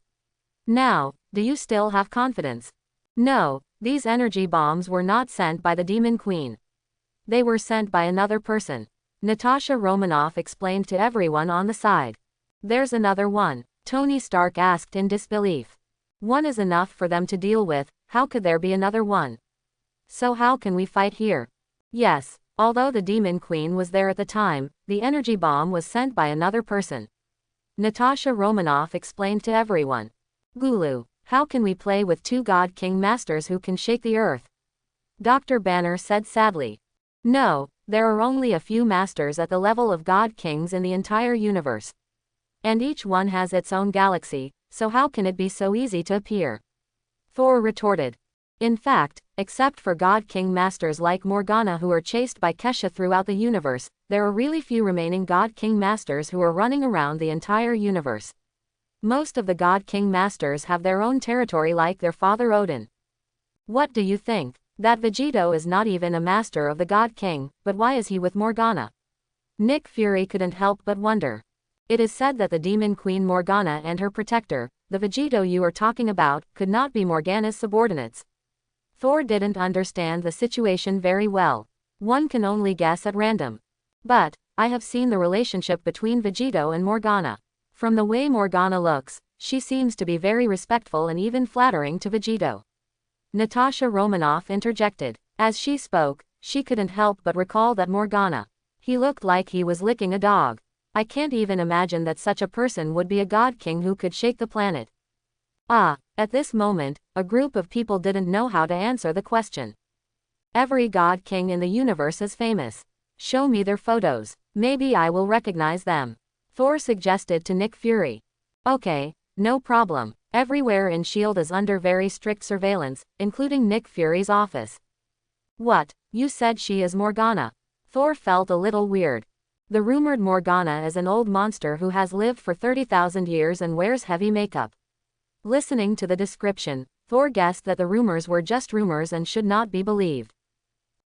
Now, do you still have confidence? No, these energy bombs were not sent by the demon queen. They were sent by another person. Natasha Romanoff explained to everyone on the side. There's another one, Tony Stark asked in disbelief. One is enough for them to deal with, how could there be another one? So how can we fight here? Yes, although the demon queen was there at the time, the energy bomb was sent by another person. Natasha Romanoff explained to everyone. Gulu, how can we play with 2 god king masters who can shake the earth? Dr. Banner said sadly. No, there are only a few masters at the level of god kings in the entire universe. And each one has its own galaxy, so how can it be so easy to appear? Thor retorted. In fact, except for god king masters like Morgana who are chased by Kesha throughout the universe, there are really few remaining god king masters who are running around the entire universe. Most of the god king masters have their own territory like their father Odin. What do you think? That Vegito is not even a master of the god king, but why is he with Morgana? Nick Fury couldn't help but wonder. It is said that the demon queen Morgana and her protector, the Vegito you are talking about, could not be Morgana's subordinates. Thor didn't understand the situation very well. One can only guess at random. But, I have seen the relationship between Vegito and Morgana. From the way Morgana looks, she seems to be very respectful and even flattering to Vegito. Natasha Romanoff interjected. As she spoke, she couldn't help but recall that Morgana. He looked like he was licking a dog. I can't even imagine that such a person would be a god king who could shake the planet. At this moment, a group of people didn't know how to answer the question. Every god king in the universe is famous. Show me their photos. Maybe I will recognize them. Thor suggested to Nick Fury. Okay, no problem. Everywhere in S.H.I.E.L.D. is under very strict surveillance, including Nick Fury's office. What, you said she is Morgana? Thor felt a little weird. The rumored Morgana is an old monster who has lived for 30,000 years and wears heavy makeup. Listening to the description, Thor guessed that the rumors were just rumors and should not be believed.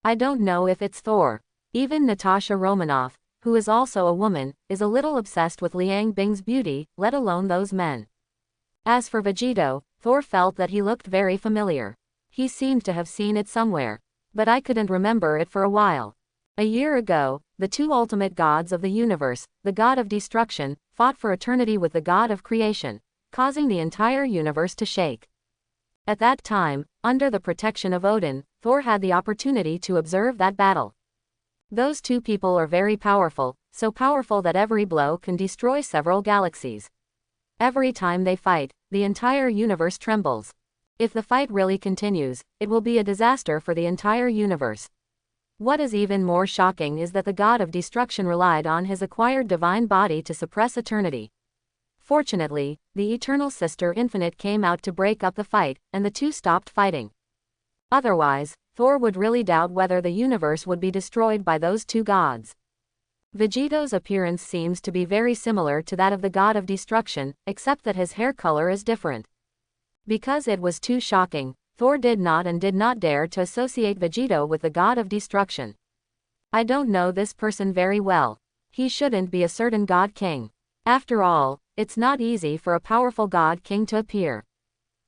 I don't know if it's Thor. Even Natasha Romanoff, who is also a woman, is a little obsessed with Liang Bing's beauty, let alone those men. As for Vegito, Thor felt that he looked very familiar. He seemed to have seen it somewhere. But I couldn't remember it for a while. A year ago, the 2 ultimate gods of the universe, the god of destruction, fought for eternity with the god of creation, causing the entire universe to shake. At that time, under the protection of Odin, Thor had the opportunity to observe that battle. Those 2 people are very powerful, so powerful that every blow can destroy several galaxies. Every time they fight, the entire universe trembles. If the fight really continues, it will be a disaster for the entire universe. What is even more shocking is that the god of destruction relied on his acquired divine body to suppress eternity. Fortunately, the eternal sister Infinite came out to break up the fight, and the 2 stopped fighting. Otherwise, Thor would really doubt whether the universe would be destroyed by those 2 gods. Vegito's appearance seems to be very similar to that of the god of destruction, except that his hair color is different. Because it was too shocking, Thor did not dare to associate Vegito with the god of destruction. I don't know this person very well. He shouldn't be a certain god king. After all, it's not easy for a powerful god king to appear.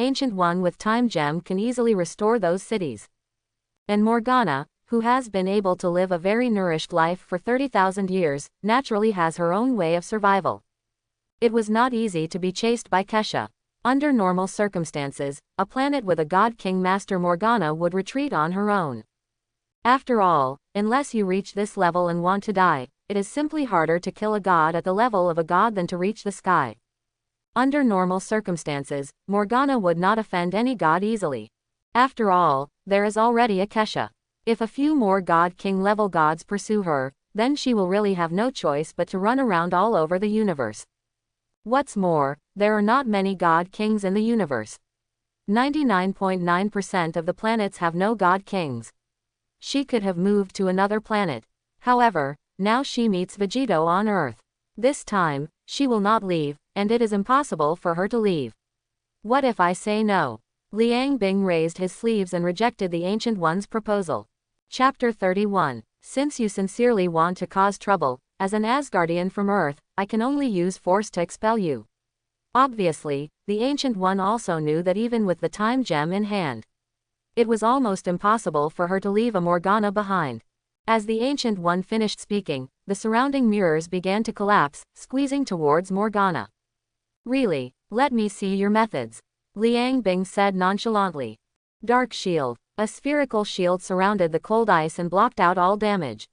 Ancient One with Time Gem can easily restore those cities. And Morgana, who has been able to live a very nourished life for 30,000 years, naturally has her own way of survival. It was not easy to be chased by Kesha. Under normal circumstances, a planet with a God King Master Morgana would retreat on her own. After all, unless you reach this level and want to die, it is simply harder to kill a god at the level of a god than to reach the sky. Under normal circumstances, Morgana would not offend any god easily. After all, there is already a Kesha. If a few more God King level gods pursue her, then she will really have no choice but to run around all over the universe. What's more, there are not many God Kings in the universe. 99.9% of the planets have no God Kings. She could have moved to another planet. However, now she meets Vegito on Earth. This time, she will not leave, and it is impossible for her to leave. What if I say no? Liang Bing raised his sleeves and rejected the Ancient One's proposal. Chapter 31. Since you sincerely want to cause trouble, as an Asgardian from Earth, I can only use force to expel you. Obviously, the Ancient One also knew that even with the Time Gem in hand, it was almost impossible for her to leave a Morgana behind. As the Ancient One finished speaking, the surrounding mirrors began to collapse, squeezing towards Morgana. Really, let me see your methods, Liang Bing said nonchalantly. Dark Shield. A spherical shield surrounded the cold ice and blocked out all damage.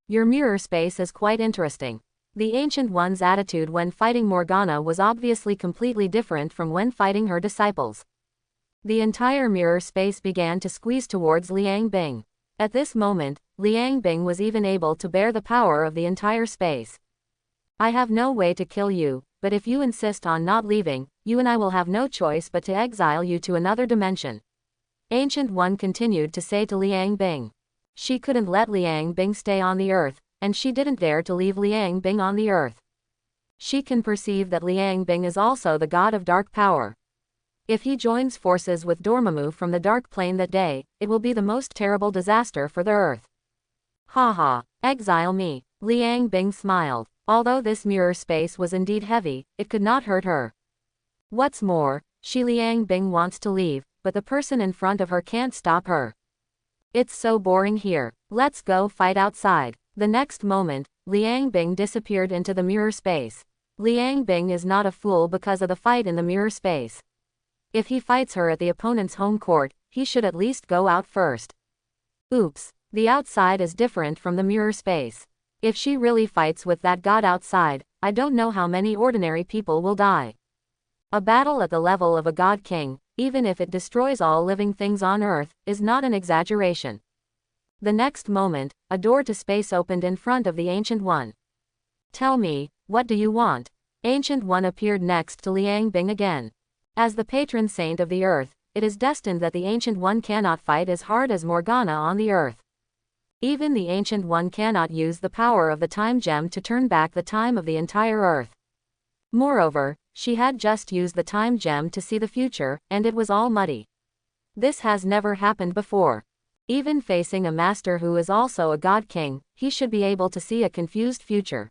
Your mirror space is quite interesting. The Ancient One's attitude when fighting Morgana was obviously completely different from when fighting her disciples. The entire mirror space began to squeeze towards Liang Bing. At this moment, Liang Bing was even able to bear the power of the entire space. I have no way to kill you, but if you insist on not leaving, you and I will have no choice but to exile you to another dimension. Ancient One continued to say to Liang Bing. She couldn't let Liang Bing stay on the earth, and she didn't dare to leave Liang Bing on the earth. She can perceive that Liang Bing is also the god of dark power. If he joins forces with Dormammu from the dark plane that day, it will be the most terrible disaster for the earth. Haha, exile me. Liang Bing smiled. Although this mirror space was indeed heavy, it could not hurt her. What's more, Liang Bing wants to leave, but the person in front of her can't stop her. It's so boring here. Let's go fight outside. The next moment, Liang Bing disappeared into the mirror space. Liang Bing is not a fool because of the fight in the mirror space. If he fights her at the opponent's home court, he should at least go out first. Oops, the outside is different from the mirror space. If she really fights with that god outside, I don't know how many ordinary people will die. A battle at the level of a god king, even if it destroys all living things on Earth, is not an exaggeration. The next moment, a door to space opened in front of the Ancient One. Tell me, what do you want? Ancient One appeared next to Liang Bing again. As the patron saint of the Earth, it is destined that the Ancient One cannot fight as hard as Morgana on the Earth. Even the Ancient One cannot use the power of the Time Gem to turn back the time of the entire Earth. Moreover, she had just used the Time Gem to see the future, and it was all muddy. This has never happened before. Even facing a master who is also a god king, he should be able to see a confused future.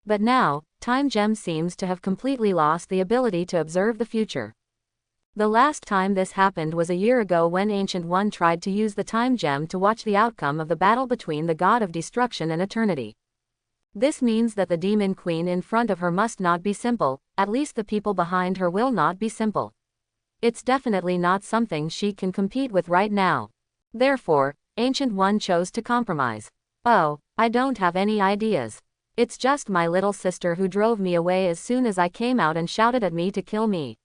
But now, Time Gem seems to have completely lost the ability to observe the future. The last time this happened was a year ago when Ancient One tried to use the Time Gem to watch the outcome of the battle between the God of Destruction and Eternity. This means that the Demon Queen in front of her must not be simple, at least the people behind her will not be simple. It's definitely not something she can compete with right now. Therefore, Ancient One chose to compromise. Oh, I don't have any ideas. It's just my little sister who drove me away as soon as I came out and shouted at me to kill me.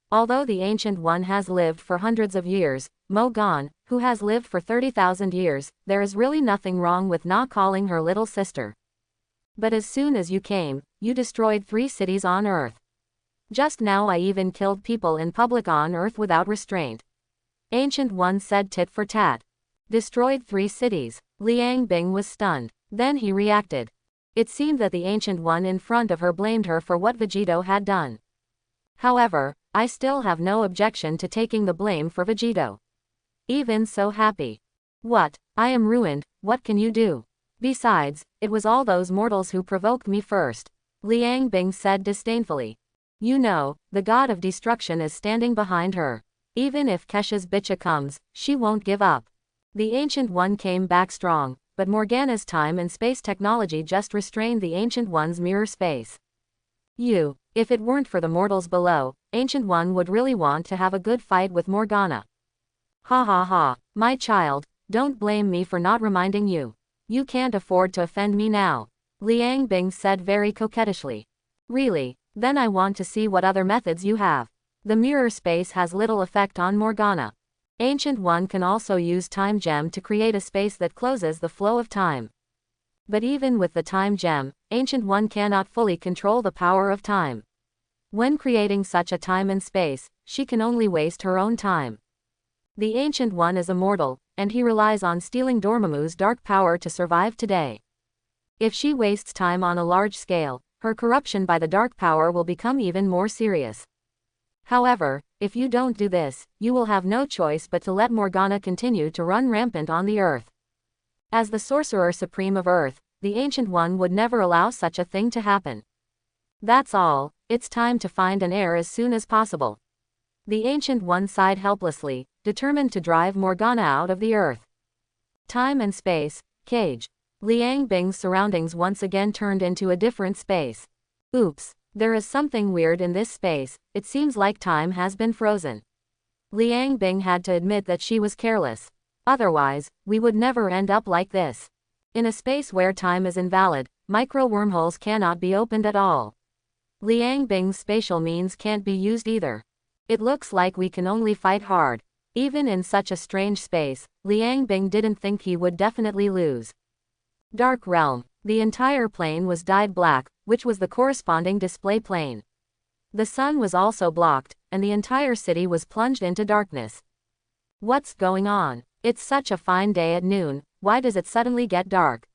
Although the Ancient One has lived for hundreds of years, Morgana, who has lived for 30,000 years, there is really nothing wrong with not calling her little sister. But as soon as you came, you destroyed 3 cities on Earth. Just now I even killed people in public on Earth without restraint. Ancient One said tit for tat. Destroyed 3 cities. Liang Bing was stunned. Then he reacted. It seemed that the Ancient One in front of her blamed her for what Vegito had done. However, I still have no objection to taking the blame for Vegito. Even so happy. What? I am ruined, what can you do? Besides, it was all those mortals who provoked me first. Liang Bing said disdainfully. You know, the god of destruction is standing behind her. Even if Kesha's bitcha comes, she won't give up. The Ancient One came back strong, but Morgana's time and space technology just restrained the Ancient One's mirror space. If it weren't for the mortals below, Ancient One would really want to have a good fight with Morgana. Ha ha ha, my child, don't blame me for not reminding you. You can't afford to offend me now, Liang Bing said very coquettishly. Really? Then I want to see what other methods you have. The mirror space has little effect on Morgana. Ancient One can also use Time Gem to create a space that closes the flow of time. But even with the Time Gem, Ancient One cannot fully control the power of time. When creating such a time and space, she can only waste her own time. The Ancient One is immortal, and he relies on stealing Dormammu's dark power to survive today. If she wastes time on a large scale, her corruption by the dark power will become even more serious. However, if you don't do this, you will have no choice but to let Morgana continue to run rampant on the earth. As the Sorcerer Supreme of Earth, the Ancient One would never allow such a thing to happen. That's all, it's time to find an heir as soon as possible. The Ancient One sighed helplessly, determined to drive Morgana out of the earth. Time and space, cage. Liang Bing's surroundings once again turned into a different space. Oops, there is something weird in this space, it seems like time has been frozen. Liang Bing had to admit that she was careless. Otherwise, we would never end up like this. In a space where time is invalid, micro-wormholes cannot be opened at all. Liang Bing's spatial means can't be used either. It looks like we can only fight hard. Even in such a strange space, Liang Bing didn't think he would definitely lose. Dark Realm. The entire plane was dyed black, which was the corresponding display plane. The sun was also blocked, and the entire city was plunged into darkness. What's going on? It's such a fine day at noon, why does it suddenly get dark?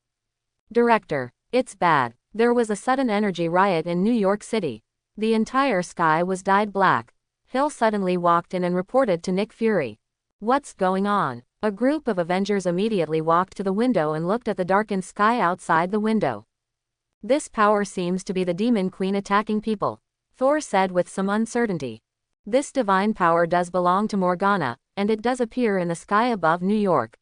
Director. It's bad. There was a sudden energy riot in New York City. The entire sky was dyed black. Hill suddenly walked in and reported to Nick Fury. What's going on? A group of Avengers immediately walked to the window and looked at the darkened sky outside the window. This power seems to be the Demon Queen attacking people, Thor said with some uncertainty. This divine power does belong to Morgana, and it does appear in the sky above New York.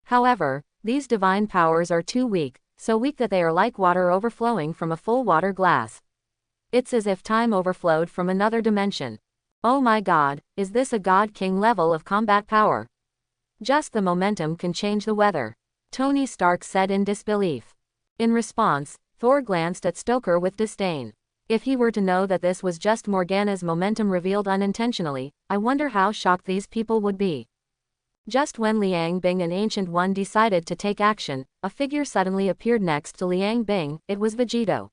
However, these divine powers are too weak, so weak that they are like water overflowing from a full water glass. It's as if time overflowed from another dimension. Oh my god, is this a God-King level of combat power? Just the momentum can change the weather, Tony Stark said in disbelief. In response, Thor glanced at Stoker with disdain. If he were to know that this was just Morgana's momentum revealed unintentionally, I wonder how shocked these people would be. Just when Liang Bing and Ancient One decided to take action, a figure suddenly appeared next to Liang Bing. It was Vegito.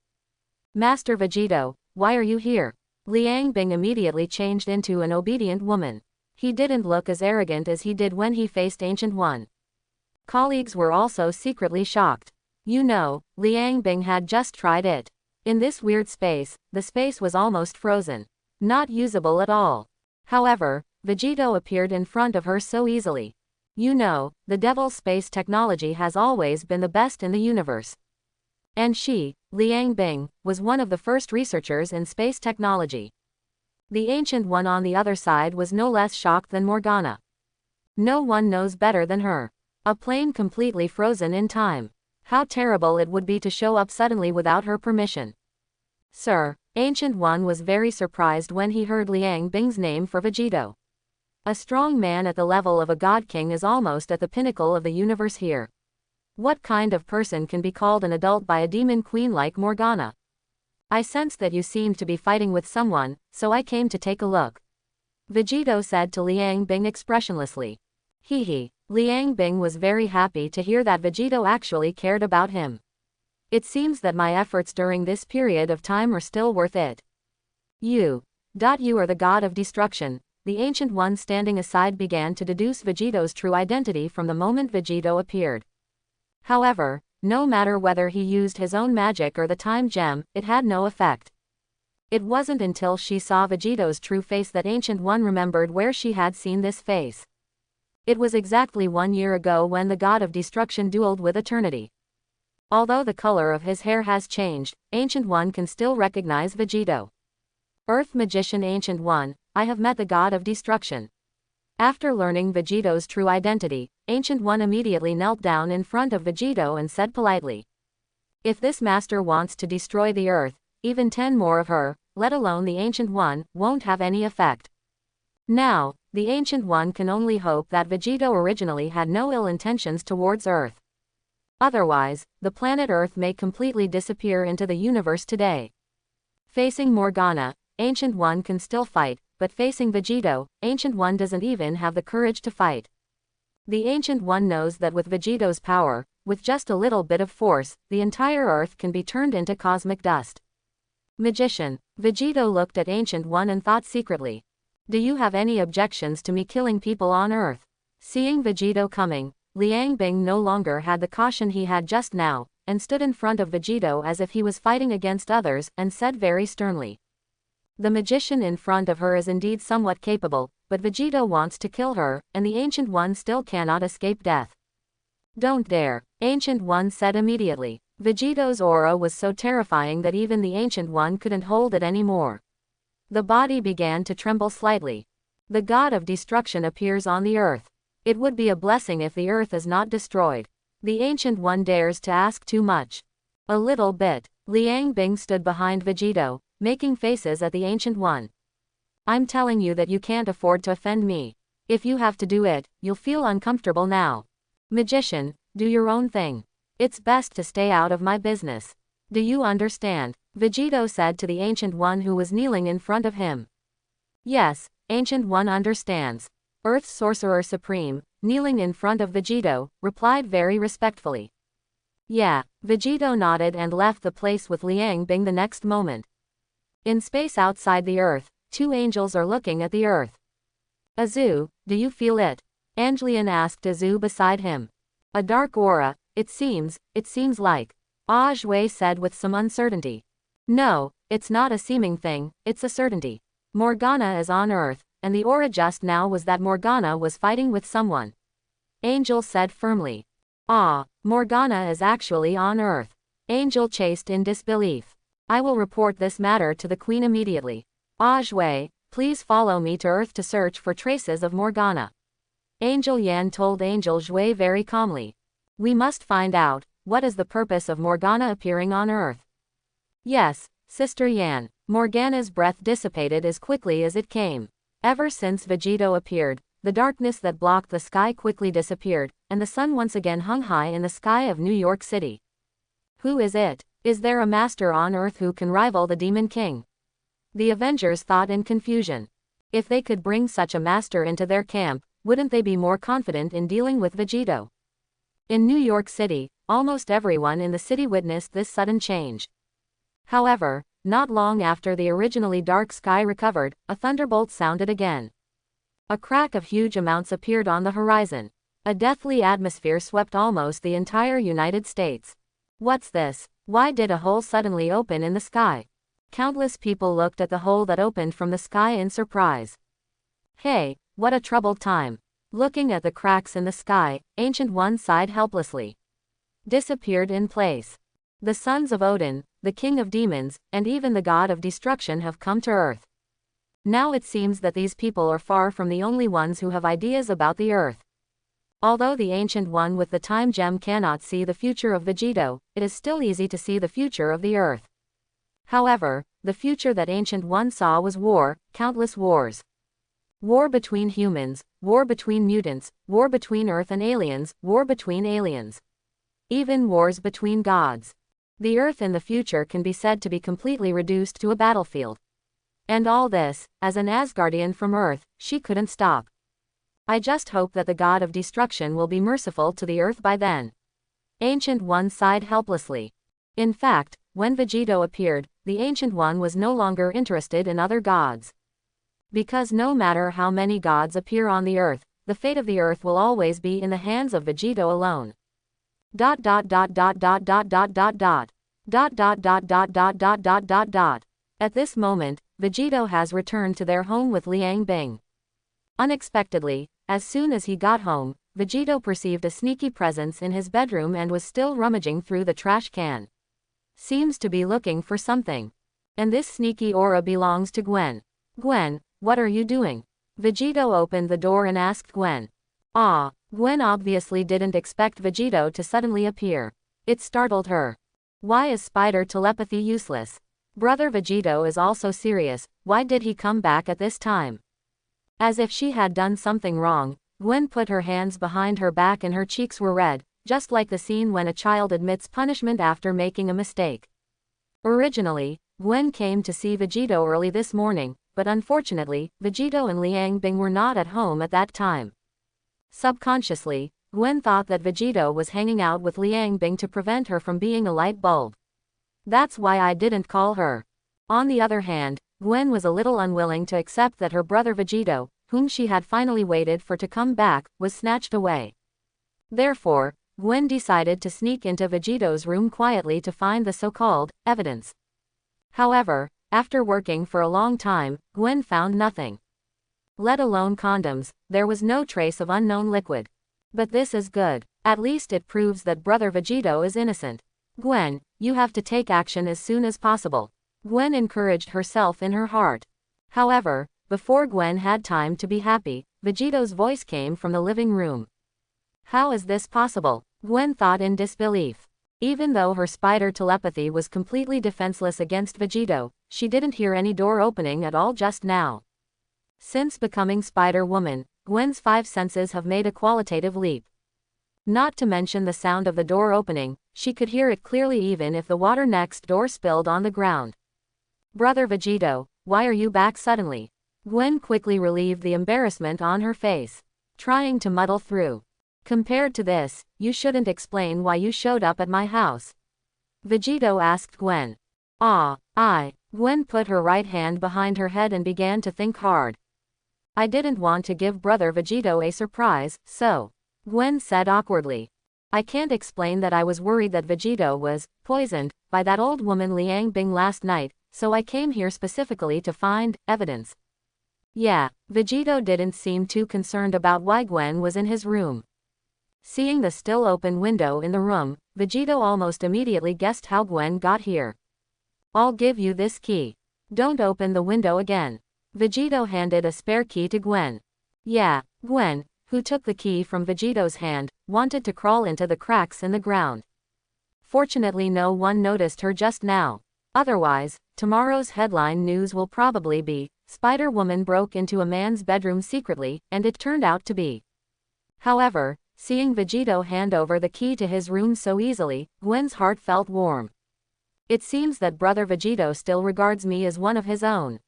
Master Vegito, why are you here? Liang Bing immediately changed into an obedient woman. He didn't look as arrogant as he did when he faced Ancient One. Colleagues were also secretly shocked. You know, Liang Bing had just tried it. In this weird space, the space was almost frozen. Not usable at all. However, Vegito appeared in front of her so easily. You know, the Devil's space technology has always been the best in the universe. And she, Liang Bing, was one of the first researchers in space technology. The Ancient One on the other side was no less shocked than Morgana. No one knows better than her. A plane completely frozen in time. How terrible it would be to show up suddenly without her permission. Sir, Ancient One was very surprised when he heard Liang Bing's name for Vegito. A strong man at the level of a God King is almost at the pinnacle of the universe here. What kind of person can be called an adult by a demon queen like Morgana? I sense that you seem to be fighting with someone, so I came to take a look. Vegito said to Liang Bing expressionlessly. Hee. Liang Bing was very happy to hear that Vegito actually cared about him. It seems that my efforts during this period of time are still worth it. You are the god of destruction. The Ancient One standing aside began to deduce Vegito's true identity from the moment Vegito appeared. However, no matter whether he used his own magic or the time gem, it had no effect. It wasn't until she saw Vegito's true face that Ancient One remembered where she had seen this face. It was exactly 1 year ago when the god of destruction dueled with eternity. Although the color of his hair has changed, Ancient One can still recognize Vegito. Earth Magician Ancient One, I have met the god of destruction. After learning Vegito's true identity, Ancient One immediately knelt down in front of Vegito and said politely, "If this master wants to destroy the earth, even 10 more of her, let alone the Ancient One, won't have any effect." Now, the Ancient One can only hope that Vegito originally had no ill intentions towards Earth. Otherwise, the planet Earth may completely disappear into the universe today. Facing Morgana, Ancient One can still fight, but facing Vegito, Ancient One doesn't even have the courage to fight. The Ancient One knows that with Vegito's power, with just a little bit of force, the entire Earth can be turned into cosmic dust. Magician, Vegito looked at Ancient One and thought secretly, "Do you have any objections to me killing people on Earth?" Seeing Vegito coming, Liang Bing no longer had the caution he had just now, and stood in front of Vegito as if he was fighting against others, and said very sternly, "The magician in front of her is indeed somewhat capable, but Vegito wants to kill her, and the Ancient One still cannot escape death." "Don't dare," Ancient One said immediately. Vegito's aura was so terrifying that even the Ancient One couldn't hold it anymore. The body began to tremble slightly. The god of destruction appears on the earth. It would be a blessing if the earth is not destroyed. The Ancient One dares to ask too much. A little bit. Liang Bing stood behind Vegito, making faces at the Ancient One. "I'm telling you that you can't afford to offend me. If you have to do it, you'll feel uncomfortable now. Magician, do your own thing. It's best to stay out of my business. Do you understand?" Vegito said to the Ancient One who was kneeling in front of him. "Yes, Ancient One understands." Earth's Sorcerer Supreme, kneeling in front of Vegito, replied very respectfully. "Yeah." Vegito nodded and left the place with Liang Bing the next moment. In space outside the Earth, 2 angels are looking at the Earth. "Azu, do you feel it?" Anglian asked Azu beside him. "A dark aura, it seems like," Wei said with some uncertainty. "No, it's not a seeming thing, it's a certainty. Morgana is on Earth, and the aura just now was that Morgana was fighting with someone," Angel said firmly. "Ah, Morgana is actually on Earth." Angel chased in disbelief. "I will report this matter to the Queen immediately. Wei, please follow me to Earth to search for traces of Morgana." Angel Yan told Angel Zhui very calmly. "We must find out, what is the purpose of Morgana appearing on Earth?" "Yes, Sister Yan." Morgana's breath dissipated as quickly as it came. Ever since Vegito appeared, the darkness that blocked the sky quickly disappeared, and the sun once again hung high in the sky of New York City. Who is it? Is there a master on Earth who can rival the Demon King? The Avengers thought in confusion. If they could bring such a master into their camp, wouldn't they be more confident in dealing with Vegito? In New York City, almost everyone in the city witnessed this sudden change. However, not long after the originally dark sky recovered, a thunderbolt sounded again. A crack of huge amounts appeared on the horizon. A deathly atmosphere swept almost the entire United States. What's this? Why did a hole suddenly open in the sky? Countless people looked at the hole that opened from the sky in surprise. Hey, what a troubled time. Looking at the cracks in the sky, Ancient One sighed helplessly. Disappeared in place. The sons of Odin, the king of demons, and even the god of destruction have come to Earth. Now it seems that these people are far from the only ones who have ideas about the Earth. Although the Ancient One with the time gem cannot see the future of Vegito, it is still easy to see the future of the Earth. However, the future that Ancient One saw was war, countless wars. War between humans, war between mutants, war between Earth and aliens, war between aliens. Even wars between gods. The Earth in the future can be said to be completely reduced to a battlefield. And all this, as an Asgardian from Earth, she couldn't stop. I just hope that the god of destruction will be merciful to the Earth by then. Ancient One sighed helplessly. In fact, when Vegito appeared, the Ancient One was no longer interested in other gods. Because no matter how many gods appear on the Earth, the fate of the Earth will always be in the hands of Vegito alone. At this moment, Vegito has returned to their home with Liang Bing. Unexpectedly, as soon as he got home, Vegito perceived a sneaky presence in his bedroom and was still rummaging through the trash can. Seems to be looking for something. And this sneaky aura belongs to Gwen. Gwen, what are you doing? Vegito opened the door and asked Gwen. Ah, Gwen obviously didn't expect Vegito to suddenly appear. It startled her. Why is spider telepathy useless? Brother Vegito is also serious, why did he come back at this time? As if she had done something wrong, Gwen put her hands behind her back and her cheeks were red, just like the scene when a child admits punishment after making a mistake. Originally, Gwen came to see Vegito early this morning, but unfortunately, Vegito and Liang Bing were not at home at that time. Subconsciously, Gwen thought that Vegito was hanging out with Liang Bing to prevent her from being a light bulb. That's why I didn't call her. On the other hand, Gwen was a little unwilling to accept that her brother Vegito, whom she had finally waited for to come back, was snatched away. Therefore, Gwen decided to sneak into Vegito's room quietly to find the so-called evidence. However, after working for a long time, Gwen found nothing. Let alone condoms, there was no trace of unknown liquid. But this is good. At least it proves that brother Vegito is innocent. Gwen, you have to take action as soon as possible. Gwen encouraged herself in her heart. However, before Gwen had time to be happy, Vegito's voice came from the living room. How is this possible? Gwen thought in disbelief. Even though her spider telepathy was completely defenseless against Vegito, she didn't hear any door opening at all just now. Since becoming Spider-Woman, Gwen's 5 senses have made a qualitative leap. Not to mention the sound of the door opening, she could hear it clearly even if the water next door spilled on the ground. Brother Vegito, why are you back suddenly? Gwen quickly relieved the embarrassment on her face, trying to muddle through. Compared to this, you shouldn't explain why you showed up at my house. Vegito asked Gwen. Gwen put her right hand behind her head and began to think hard. I didn't want to give brother Vegito a surprise, so. Gwen said awkwardly. I can't explain that I was worried that Vegito was poisoned by that old woman Liang Bing last night, so I came here specifically to find evidence. Yeah, Vegito didn't seem too concerned about why Gwen was in his room. Seeing the still open window in the room, Vegito almost immediately guessed how Gwen got here. I'll give you this key. Don't open the window again. Vegito handed a spare key to Gwen. Yeah, Gwen, who took the key from Vegito's hand, wanted to crawl into the cracks in the ground. Fortunately no one noticed her just now. Otherwise, tomorrow's headline news will probably be, Spider-Woman broke into a man's bedroom secretly, and it turned out to be. However, seeing Vegito hand over the key to his room so easily, Gwen's heart felt warm. It seems that brother Vegito still regards me as one of his own.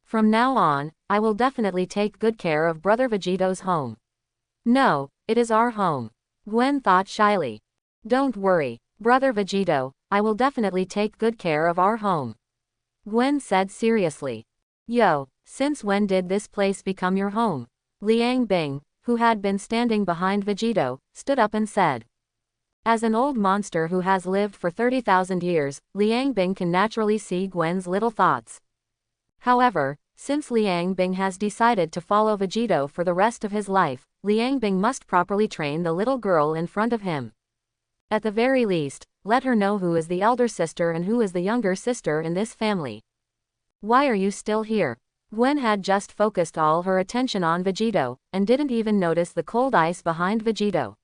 From now on, I will definitely take good care of brother Vegito's home. No, it is our home. Gwen thought shyly. Don't worry, brother Vegito, I will definitely take good care of our home. Gwen said seriously. Yo, since when did this place become your home? Liang Bing, who had been standing behind Vegito, stood up and said. As an old monster who has lived for 30,000 years, Liang Bing can naturally see Gwen's little thoughts. However, since Liang Bing has decided to follow Vegito for the rest of his life, Liang Bing must properly train the little girl in front of him. At the very least, let her know who is the elder sister and who is the younger sister in this family. Why are you still here? Gwen had just focused all her attention on Vegito, and didn't even notice the cold ice behind Vegito.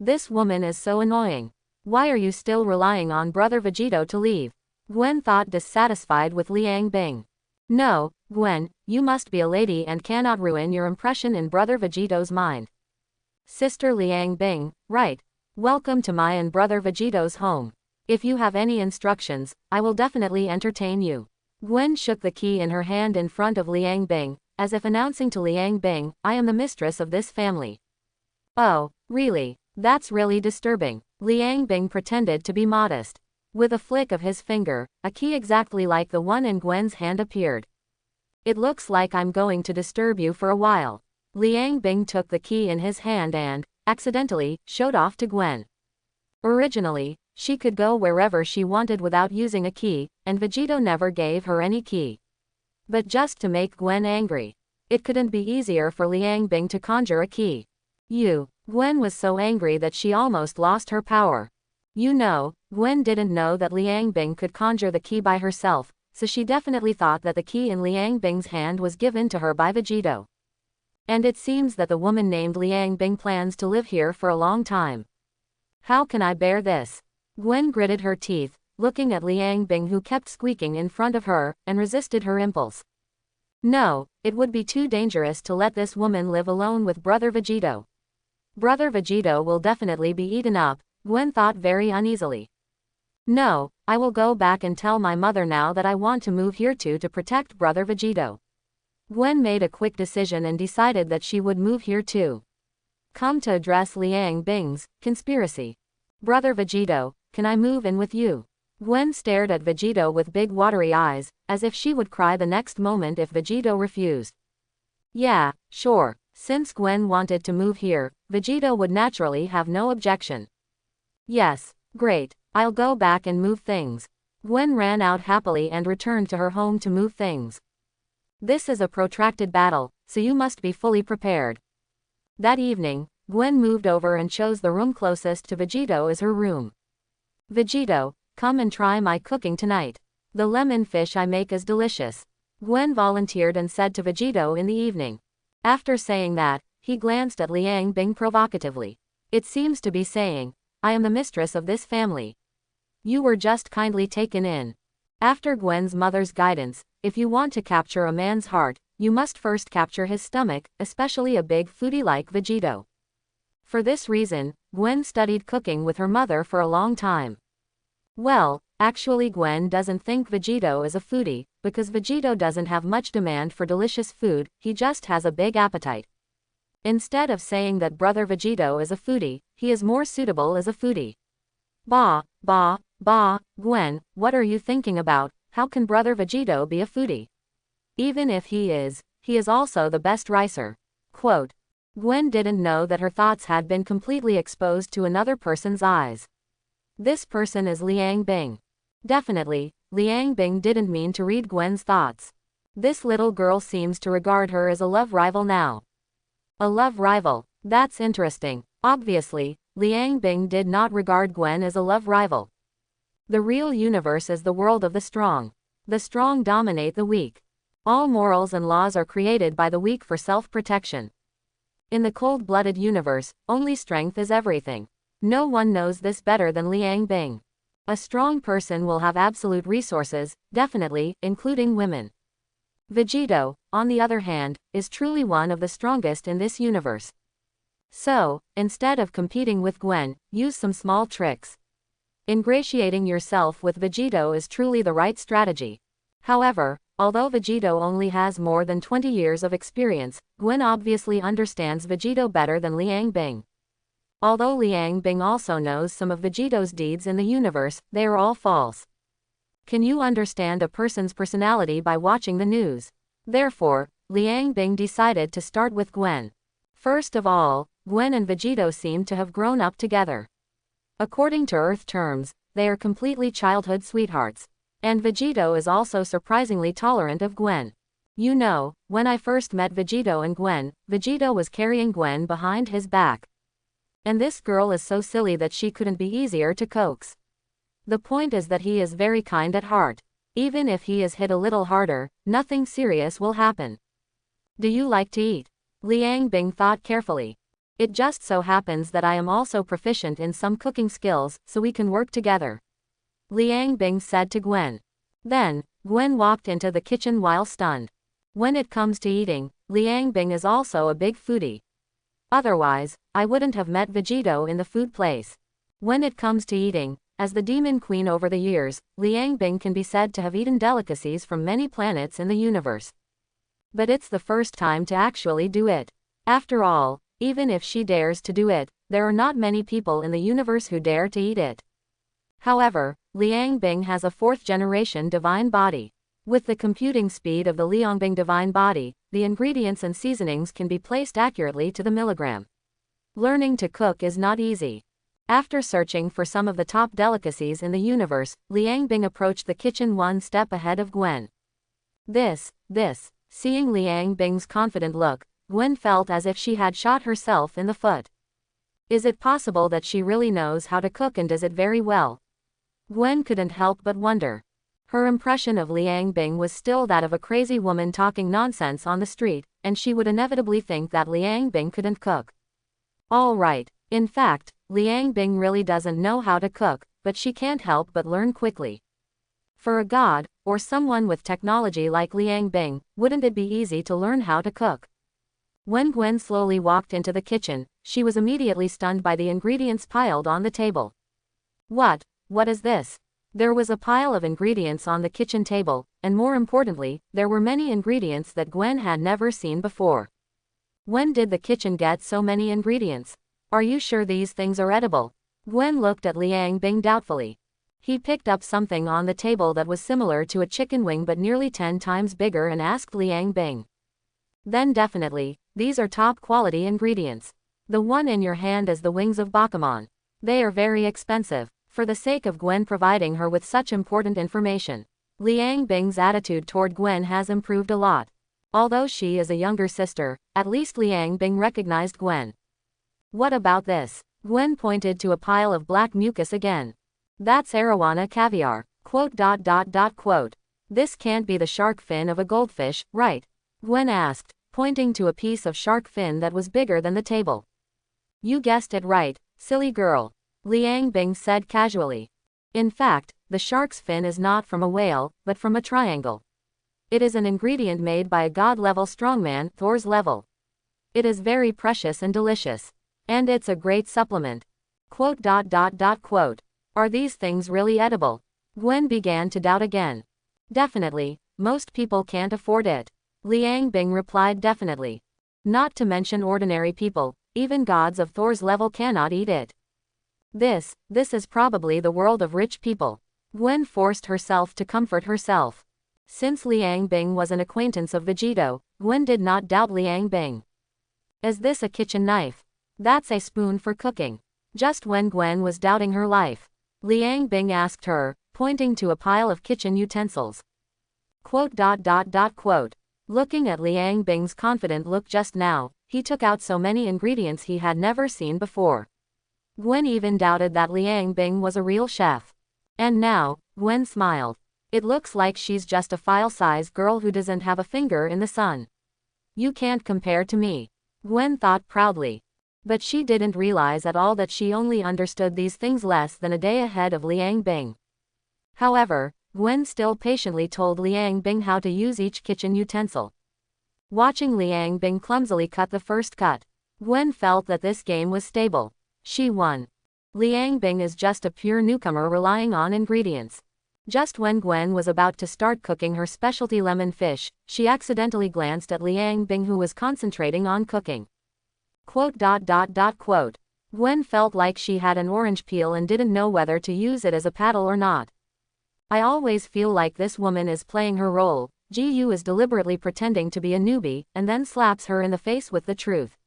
This woman is so annoying. Why are you still relying on brother Vegito to leave? Gwen thought, dissatisfied with Liang Bing. No, Gwen, you must be a lady and cannot ruin your impression in brother Vegito's mind. Sister Liang Bing, right. Welcome to my and brother Vegito's home. If you have any instructions, I will definitely entertain you. Gwen shook the key in her hand in front of Liang Bing, as if announcing to Liang Bing, I am the mistress of this family. Oh, really? That's really disturbing. Liang Bing pretended to be modest. With a flick of his finger, a key exactly like the one in Gwen's hand appeared. It looks like I'm going to disturb you for a while. Liang Bing took the key in his hand and, accidentally, showed off to Gwen. Originally, she could go wherever she wanted without using a key, and Vegito never gave her any key. But just to make Gwen angry, it couldn't be easier for Liang Bing to conjure a key. Gwen was so angry that she almost lost her power. Gwen didn't know that Liang Bing could conjure the key by herself, so she definitely thought that the key in Liang Bing's hand was given to her by Vegito. And it seems that the woman named Liang Bing plans to live here for a long time. How can I bear this? Gwen gritted her teeth, looking at Liang Bing, who kept squeaking in front of her, and resisted her impulse. No, it would be too dangerous to let this woman live alone with Brother Vegito. Brother Vegito will definitely be eaten up, Gwen thought very uneasily. No, I will go back and tell my mother now that I want to move here to protect Brother Vegito. Gwen made a quick decision and decided that she would move here too. Come to address Liang Bing's conspiracy. Brother Vegito, can I move in with you? Gwen stared at Vegito with big watery eyes, as if she would cry the next moment if Vegito refused. Yeah, sure. Since Gwen wanted to move here, Vegito would naturally have no objection. Yes, great. I'll go back and move things. Gwen ran out happily and returned to her home to move things. This is a protracted battle, so you must be fully prepared. That evening, Gwen moved over and chose the room closest to Vegito as her room. Vegito, come and try my cooking tonight. The lemon fish I make is delicious. Gwen volunteered and said to Vegito in the evening. After saying that, he glanced at Liang Bing provocatively. It seems to be saying, I am the mistress of this family. You were just kindly taken in. After Gwen's mother's guidance, if you want to capture a man's heart, you must first capture his stomach, especially a big foodie like Vegito. For this reason, Gwen studied cooking with her mother for a long time. Well, actually Gwen doesn't think Vegito is a foodie, because Vegito doesn't have much demand for delicious food, he just has a big appetite. Instead of saying that Brother Vegito is a foodie, he is more suitable as a foodie. Bah, Gwen, what are you thinking about? How can Brother Vegito be a foodie? Even if he is also the best ricer. Quote. Gwen didn't know that her thoughts had been completely exposed to another person's eyes. This person is Liang Bing. Definitely, Liang Bing didn't mean to read Gwen's thoughts. This little girl seems to regard her as a love rival now. A love rival, that's interesting. Obviously, Liang Bing did not regard Gwen as a love rival. The real universe is the world of the strong. The strong dominate the weak. All morals and laws are created by the weak for self-protection. In the cold-blooded universe, only strength is everything. No one knows this better than Liang Bing. A strong person will have absolute resources, definitely, including women. Vegito, on the other hand, is truly one of the strongest in this universe. So, instead of competing with Gwen, use some small tricks. Ingratiating yourself with Vegito is truly the right strategy. However, although Vegito only has more than 20 years of experience, Gwen obviously understands Vegito better than Liang Bing. Although Liang Bing also knows some of Vegito's deeds in the universe, they are all false. Can you understand a person's personality by watching the news? Therefore, Liang Bing decided to start with Gwen. First of all, Gwen and Vegito seem to have grown up together. According to Earth terms, they are completely childhood sweethearts. And Vegito is also surprisingly tolerant of Gwen. You know, when I first met Vegito and Gwen, Vegito was carrying Gwen behind his back. And this girl is so silly that she couldn't be easier to coax. The point is that he is very kind at heart. Even if he is hit a little harder, nothing serious will happen. Do you like to eat? Liang Bing thought carefully. It just so happens that I am also proficient in some cooking skills, so we can work together. Liang Bing said to Gwen. Then, Gwen walked into the kitchen while stunned. When it comes to eating, Liang Bing is also a big foodie. Otherwise, I wouldn't have met Vegito in the food place. When it comes to eating, as the demon queen over the years, Liang Bing can be said to have eaten delicacies from many planets in the universe. But it's the first time to actually do it. After all, even if she dares to do it, there are not many people in the universe who dare to eat it. However, Liang Bing has a fourth-generation divine body. With the computing speed of the Liang Bing divine body, the ingredients and seasonings can be placed accurately to the milligram. Learning to cook is not easy. After searching for some of the top delicacies in the universe, Liang Bing approached the kitchen one step ahead of Gwen. Seeing Liang Bing's confident look, Gwen felt as if she had shot herself in the foot. Is it possible that she really knows how to cook and does it very well? Gwen couldn't help but wonder. Her impression of Liang Bing was still that of a crazy woman talking nonsense on the street, and she would inevitably think that Liang Bing couldn't cook. All right. In fact, Liang Bing really doesn't know how to cook, but she can't help but learn quickly. For a god, or someone with technology like Liang Bing, wouldn't it be easy to learn how to cook? When Gwen slowly walked into the kitchen, she was immediately stunned by the ingredients piled on the table. What is this? There was a pile of ingredients on the kitchen table, and more importantly, there were many ingredients that Gwen had never seen before. When did the kitchen get so many ingredients? Are you sure these things are edible? Gwen looked at Liang Bing doubtfully. He picked up something on the table that was similar to a chicken wing but nearly 10 times bigger and asked Liang Bing. Then definitely, these are top quality ingredients. The one in your hand is the wings of Bakuman. They are very expensive. For the sake of Gwen providing her with such important information, Liang Bing's attitude toward Gwen has improved a lot. Although she is a younger sister, at least Liang Bing recognized Gwen. What about this? Gwen pointed to a pile of black mucus again. That's arowana caviar. Quote. This can't be the shark fin of a goldfish, right? Gwen asked, pointing to a piece of shark fin that was bigger than the table. You guessed it right, silly girl, Liang Bing said casually. In fact, the shark's fin is not from a whale, but from a triangle. It is an ingredient made by a god-level strongman, Thor's level. It is very precious and delicious. And it's a great supplement. Quote. Are these things really edible? Gwen began to doubt again. Definitely, most people can't afford it. Liang Bing replied definitely. Not to mention ordinary people, even gods of Thor's level cannot eat it. This is probably the world of rich people. Gwen forced herself to comfort herself. Since Liang Bing was an acquaintance of Vegito, Gwen did not doubt Liang Bing. Is this a kitchen knife? That's a spoon for cooking. Just when Gwen was doubting her life, Liang Bing asked her, pointing to a pile of kitchen utensils. Quote. Looking at Liang Bing's confident look just now, he took out so many ingredients he had never seen before. Gwen even doubted that Liang Bing was a real chef. And now, Gwen smiled. It looks like she's just a file-sized girl who doesn't have a finger in the sun. You can't compare to me, Gwen thought proudly. But she didn't realize at all that she only understood these things less than a day ahead of Liang Bing. However, Gwen still patiently told Liang Bing how to use each kitchen utensil. Watching Liang Bing clumsily cut the first cut, Gwen felt that this game was stable. She won. Liang Bing is just a pure newcomer relying on ingredients. Just when Gwen was about to start cooking her specialty lemon fish, she accidentally glanced at Liang Bing, who was concentrating on cooking. Quote. Gwen felt like she had an orange peel and didn't know whether to use it as a paddle or not. I always feel like this woman is playing her role. Gu is deliberately pretending to be a newbie, and then slaps her in the face with the truth.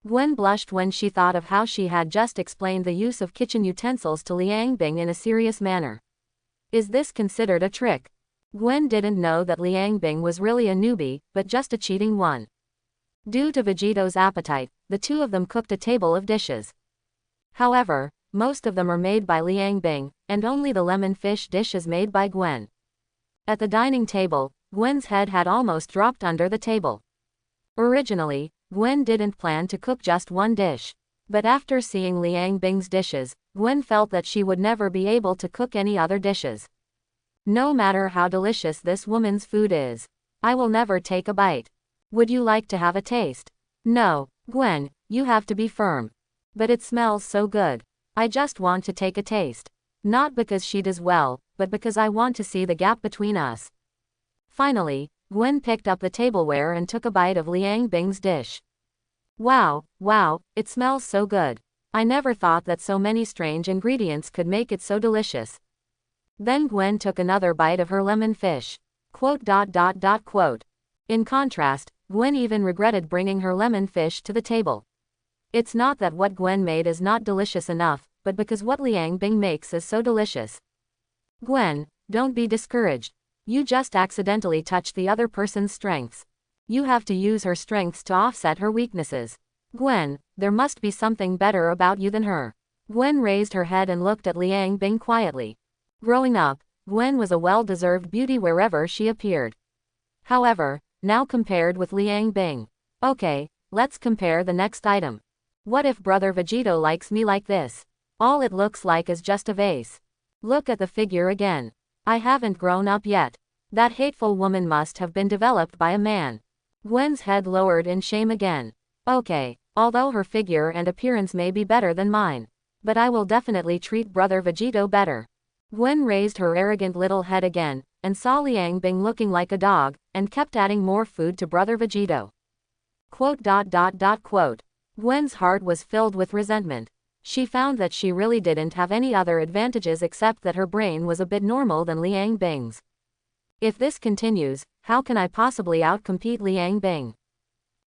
Gwen blushed when she thought of how she had just explained the use of kitchen utensils to Liang Bing in a serious manner. Is this considered a trick? Gwen didn't know that Liang Bing was really a newbie, but just a cheating one. Due to Vegito's appetite, the two of them cooked a table of dishes. However, most of them are made by Liang Bing, and only the lemon fish dish is made by Gwen. At the dining table, Gwen's head had almost dropped under the table. Originally, Gwen didn't plan to cook just one dish. But after seeing Liang Bing's dishes, Gwen felt that she would never be able to cook any other dishes. No matter how delicious this woman's food is, I will never take a bite. Would you like to have a taste? No, Gwen, you have to be firm. But it smells so good. I just want to take a taste. Not because she does well, but because I want to see the gap between us. Finally, Gwen picked up the tableware and took a bite of Liang Bing's dish. Wow, it smells so good. I never thought that so many strange ingredients could make it so delicious. Then Gwen took another bite of her lemon fish. Quote. In contrast, Gwen even regretted bringing her lemon fish to the table. It's not that what Gwen made is not delicious enough, but because what Liang Bing makes is so delicious. Gwen, don't be discouraged. You just accidentally touched the other person's strengths. You have to use her strengths to offset her weaknesses. Gwen, there must be something better about you than her. Gwen raised her head and looked at Liang Bing quietly. Growing up, Gwen was a well-deserved beauty wherever she appeared. However, now compared with Liang Bing. Okay, let's compare the next item. What if Brother Vegito likes me like this? All it looks like is just a vase. Look at the figure again. I haven't grown up yet. That hateful woman must have been developed by a man. Gwen's head lowered in shame again. Okay, although her figure and appearance may be better than mine, but I will definitely treat Brother Vegito better. Gwen raised her arrogant little head again, and saw Liang Bing looking like a dog, and kept adding more food to Brother Vegito. Quote. Gwen's heart was filled with resentment. She found that she really didn't have any other advantages except that her brain was a bit normal than Liang Bing's. If this continues, how can I possibly outcompete Liang Bing?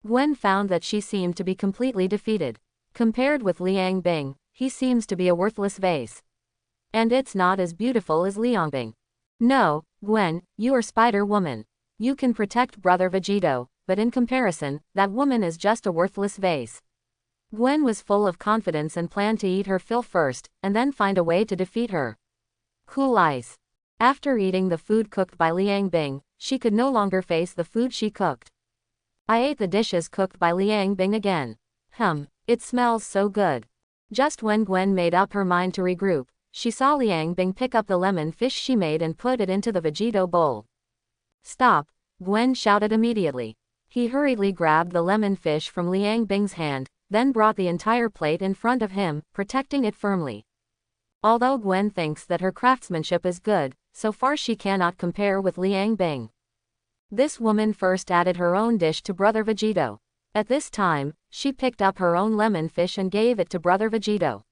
Gwen found that she seemed to be completely defeated. Compared with Liang Bing, he seems to be a worthless vase. And it's not as beautiful as Liang Bing. No, Gwen, you are Spider-Woman. You can protect Brother Vegito, but in comparison, that woman is just a worthless vase. Gwen was full of confidence and planned to eat her fill first, and then find a way to defeat her. Cool ice. After eating the food cooked by Liang Bing, she could no longer face the food she cooked. I ate the dishes cooked by Liang Bing again. It smells so good. Just when Gwen made up her mind to regroup, she saw Liang Bing pick up the lemon fish she made and put it into the Vegito bowl. Stop, Gwen shouted immediately. He hurriedly grabbed the lemon fish from Liang Bing's hand, then brought the entire plate in front of him, protecting it firmly. Although Gwen thinks that her craftsmanship is good, so far she cannot compare with Liang Bing. This woman first added her own dish to Brother Vegito. At this time, she picked up her own lemon fish and gave it to Brother Vegito.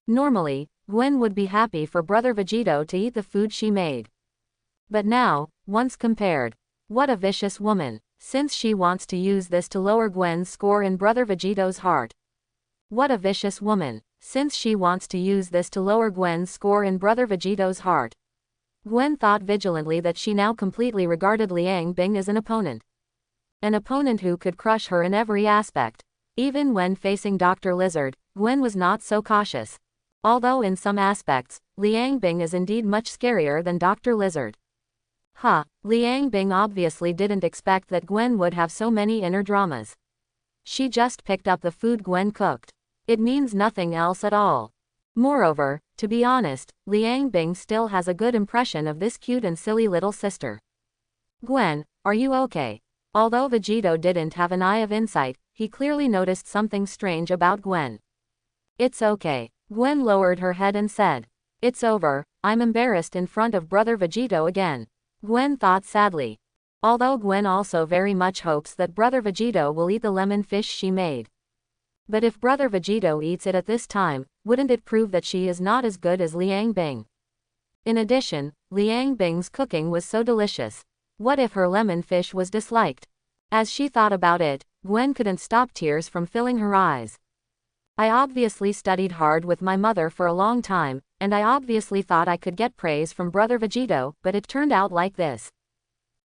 Normally, Gwen would be happy for Brother Vegito to eat the food she made. But now, once compared, what a vicious woman, since she wants to use this to lower Gwen's score in Brother Vegito's heart. What a vicious woman, since she wants to use this to lower Gwen's score in Brother Vegito's heart. Gwen thought vigilantly that she now completely regarded Liang Bing as an opponent. An opponent who could crush her in every aspect. Even when facing Dr. Lizard, Gwen was not so cautious. Although in some aspects, Liang Bing is indeed much scarier than Dr. Lizard. Liang Bing obviously didn't expect that Gwen would have so many inner dramas. She just picked up the food Gwen cooked. It means nothing else at all. Moreover, to be honest, Liang Bing still has a good impression of this cute and silly little sister. Gwen, are you okay? Although Vegito didn't have an eye of insight, he clearly noticed something strange about Gwen. It's okay. Gwen lowered her head and said. It's over, I'm embarrassed in front of Brother Vegito again. Gwen thought sadly. Although Gwen also very much hopes that Brother Vegito will eat the lemon fish she made. But if Brother Vegito eats it at this time, wouldn't it prove that she is not as good as Liang Bing? In addition, Liang Bing's cooking was so delicious. What if her lemon fish was disliked? As she thought about it, Gwen couldn't stop tears from filling her eyes. I obviously studied hard with my mother for a long time, and I obviously thought I could get praise from Brother Vegito, but it turned out like this.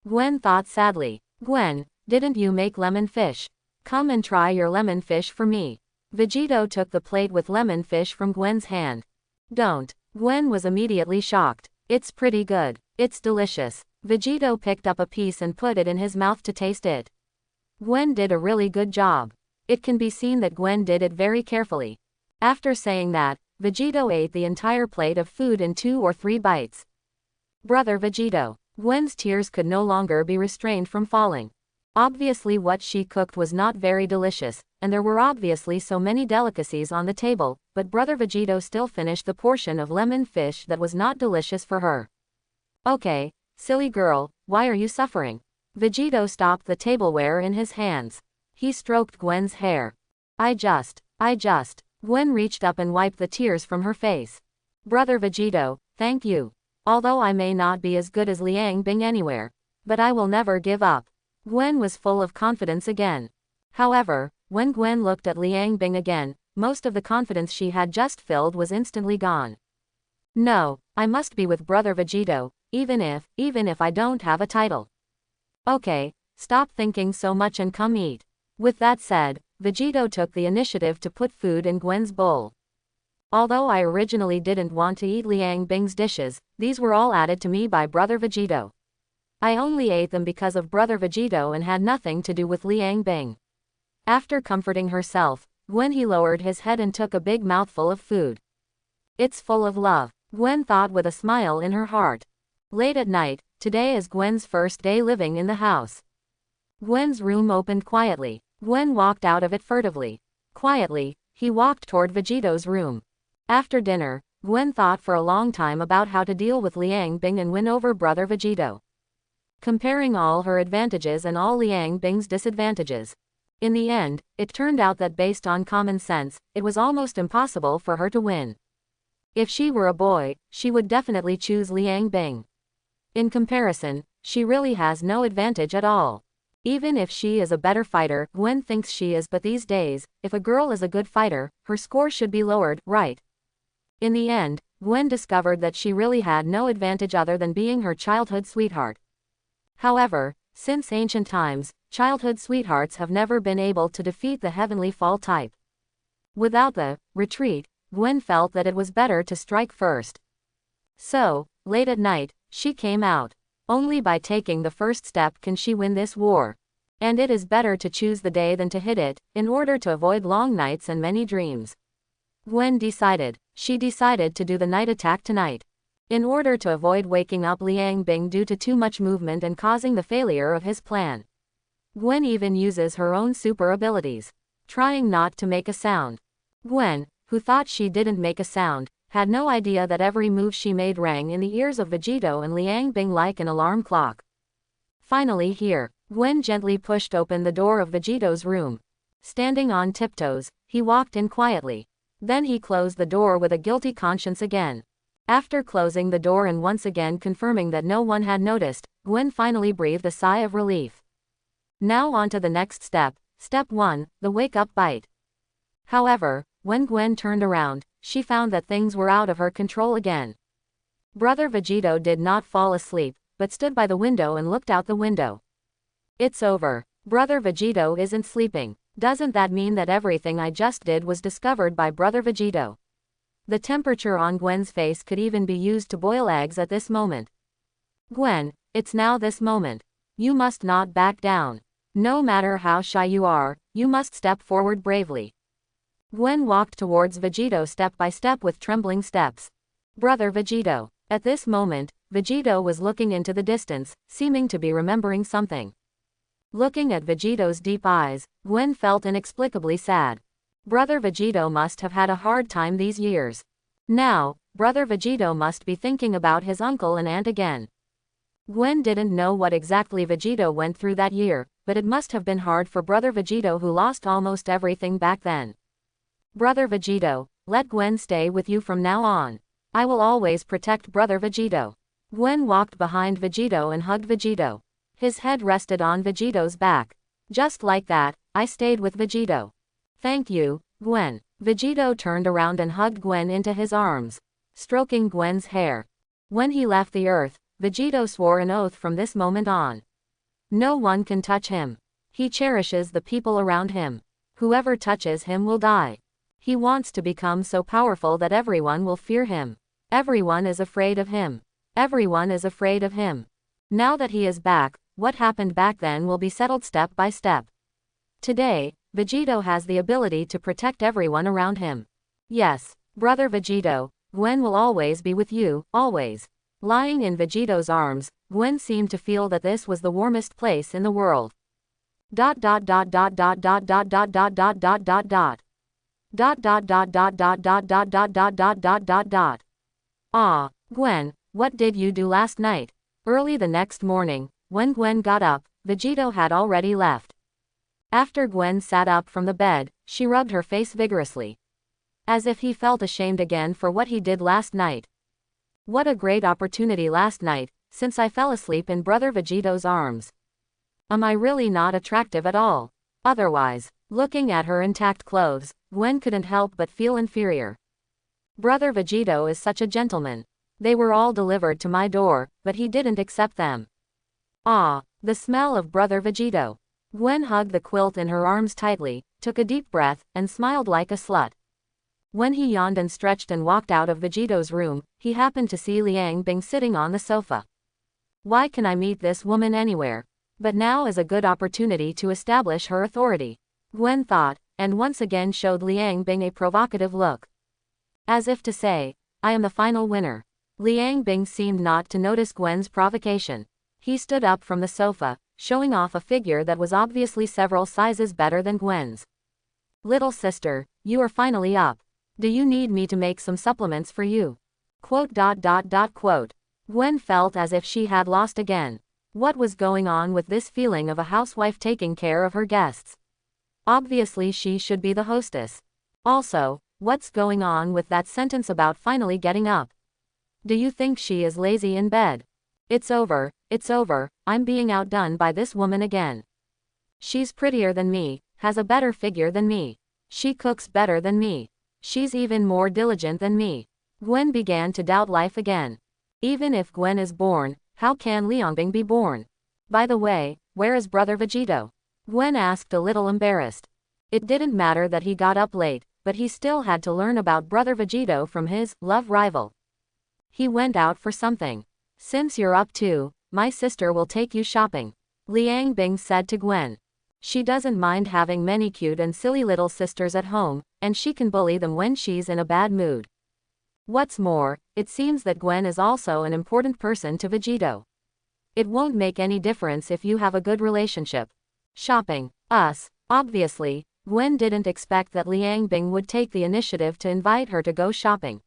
Gwen thought sadly. Gwen, didn't you make lemon fish? Come and try your lemon fish for me. Vegito took the plate with lemon fish from Gwen's hand. Don't. Gwen was immediately shocked. It's pretty good. It's delicious. Vegito picked up a piece and put it in his mouth to taste it. Gwen did a really good job. It can be seen that Gwen did it very carefully. After saying that, Vegito ate the entire plate of food in 2 or 3 bites. Brother Vegito. Gwen's tears could no longer be restrained from falling. Obviously what she cooked was not very delicious, and there were obviously so many delicacies on the table, but Brother Vegito still finished the portion of lemon fish that was not delicious for her. Okay, silly girl, why are you suffering? Vegito stopped the tableware in his hands. He stroked Gwen's hair. I just. Gwen reached up and wiped the tears from her face. Brother Vegito, thank you. Although I may not be as good as Liang Bing anywhere, but I will never give up. Gwen was full of confidence again. However, when Gwen looked at Liang Bing again, most of the confidence she had just filled was instantly gone. No, I must be with Brother Vegito, even if I don't have a title. Okay, stop thinking so much and come eat. With that said, Vegito took the initiative to put food in Gwen's bowl. Although I originally didn't want to eat Liang Bing's dishes, these were all added to me by Brother Vegito. I only ate them because of Brother Vegito and had nothing to do with Liang Bing. After comforting herself, Gwen lowered his head and took a big mouthful of food. It's full of love, Gwen thought with a smile in her heart. Late at night, today is Gwen's first day living in the house. Gwen's room opened quietly. Gwen walked out of it furtively. Quietly, he walked toward Vegito's room. After dinner, Gwen thought for a long time about how to deal with Liang Bing and win over Brother Vegito. Comparing all her advantages and all Liang Bing's disadvantages. In the end, it turned out that based on common sense, it was almost impossible for her to win. If she were a boy, she would definitely choose Liang Bing. In comparison, she really has no advantage at all. Even if she is a better fighter, Gwen thinks she is, but these days, if a girl is a good fighter, her score should be lowered, right? In the end, Gwen discovered that she really had no advantage other than being her childhood sweetheart. However, since ancient times, childhood sweethearts have never been able to defeat the heavenly fall type. Without the retreat, Gwen felt that it was better to strike first. So, late at night, she came out. Only by taking the first step can she win this war. And it is better to choose the day than to hit it, in order to avoid long nights and many dreams. Gwen decided. She decided to do the night attack tonight. In order to avoid waking up Liang Bing due to too much movement and causing the failure of his plan. Gwen even uses her own super abilities. Trying not to make a sound. Gwen, who thought she didn't make a sound, had no idea that every move she made rang in the ears of Vegito and Liang Bing like an alarm clock. Finally here, Gwen gently pushed open the door of Vegito's room. Standing on tiptoes, he walked in quietly. Then he closed the door with a guilty conscience again. After closing the door and once again confirming that no one had noticed, Gwen finally breathed a sigh of relief. Now on to the next step. Step 1, the wake-up bite. However, when Gwen turned around, she found that things were out of her control again. Brother Vegito did not fall asleep, but stood by the window and looked out the window. It's over. Brother Vegito isn't sleeping. Doesn't that mean that everything I just did was discovered by Brother Vegito? The temperature on Gwen's face could even be used to boil eggs at this moment. Gwen, it's now this moment. You must not back down. No matter how shy you are, you must step forward bravely. Gwen walked towards Vegito step by step with trembling steps. Brother Vegito. At this moment, Vegito was looking into the distance, seeming to be remembering something. Looking at Vegito's deep eyes, Gwen felt inexplicably sad. Brother Vegito must have had a hard time these years. Now, Brother Vegito must be thinking about his uncle and aunt again. Gwen didn't know what exactly Vegito went through that year, but it must have been hard for Brother Vegito who lost almost everything back then. Brother Vegito, let Gwen stay with you from now on. I will always protect Brother Vegito. Gwen walked behind Vegito and hugged Vegito. His head rested on Vegito's back. Just like that, I stayed with Vegito. Thank you, Gwen. Vegito turned around and hugged Gwen into his arms, stroking Gwen's hair. When he left the earth, Vegito swore an oath from this moment on. No one can touch him. He cherishes the people around him. Whoever touches him will die. He wants to become so powerful that everyone will fear him. Everyone is afraid of him. Everyone is afraid of him. Now that he is back, what happened back then will be settled step by step. Today, Vegito has the ability to protect everyone around him. Yes, Brother Vegito, Gwen will always be with you, always. Lying in Vegito's arms, Gwen seemed to feel that this was the warmest place in the world. Dot dot dot dot dot dot dot dot dot dot dot dot dot. Dot dot dot dot dot dot dot dot dot dot dot dot dot. Ah, Gwen, what did you do last night? Early the next morning, when Gwen got up, Vegito had already left. After Gwen sat up from the bed, she rubbed her face vigorously. As if he felt ashamed again for what he did last night. What a great opportunity last night, since I fell asleep in Brother Vegito's arms. Am I really not attractive at all? Otherwise, looking at her intact clothes, Gwen couldn't help but feel inferior. Brother Vegito is such a gentleman. They were all delivered to my door, but he didn't accept them. Ah, the smell of Brother Vegito. Gwen hugged the quilt in her arms tightly, took a deep breath, and smiled like a slut. When he yawned and stretched and walked out of Vegito's room, he happened to see Liang Bing sitting on the sofa. Why can I meet this woman anywhere? But now is a good opportunity to establish her authority, Gwen thought, and once again showed Liang Bing a provocative look. As if to say, I am the final winner. Liang Bing seemed not to notice Gwen's provocation. He stood up from the sofa, showing off a figure that was obviously several sizes better than Gwen's. Little sister, you are finally up. Do you need me to make some supplements for you? Quote. Gwen felt as if she had lost again. What was going on with this feeling of a housewife taking care of her guests? Obviously she should be the hostess. Also, what's going on with that sentence about finally getting up? Do you think she is lazy in bed? It's over, I'm being outdone by this woman again. She's prettier than me, has a better figure than me. She cooks better than me. She's even more diligent than me. Gwen began to doubt life again. Even if Gwen is born, how can Liangbing be born? By the way, where is Brother Vegito? Gwen asked, a little embarrassed. It didn't matter that he got up late, but he still had to learn about Brother Vegito from his love rival. He went out for something. Since you're up too, my sister will take you shopping, Liang Bing said to Gwen. She doesn't mind having many cute and silly little sisters at home, and she can bully them when she's in a bad mood. What's more, it seems that Gwen is also an important person to Vegito. It won't make any difference if you have a good relationship. Shopping, us, obviously, Gwen didn't expect that Liang Bing would take the initiative to invite her to go shopping.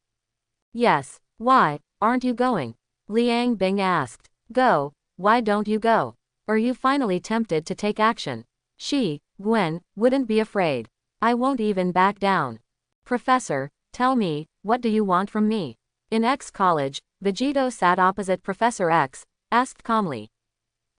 Yes, why, aren't you going? Liang Bing asked. Go, why don't you go? Are you finally tempted to take action? She, Gwen, wouldn't be afraid. I won't even back down. Professor, tell me, what do you want from me? In X college, Vegito sat opposite Professor X, asked calmly.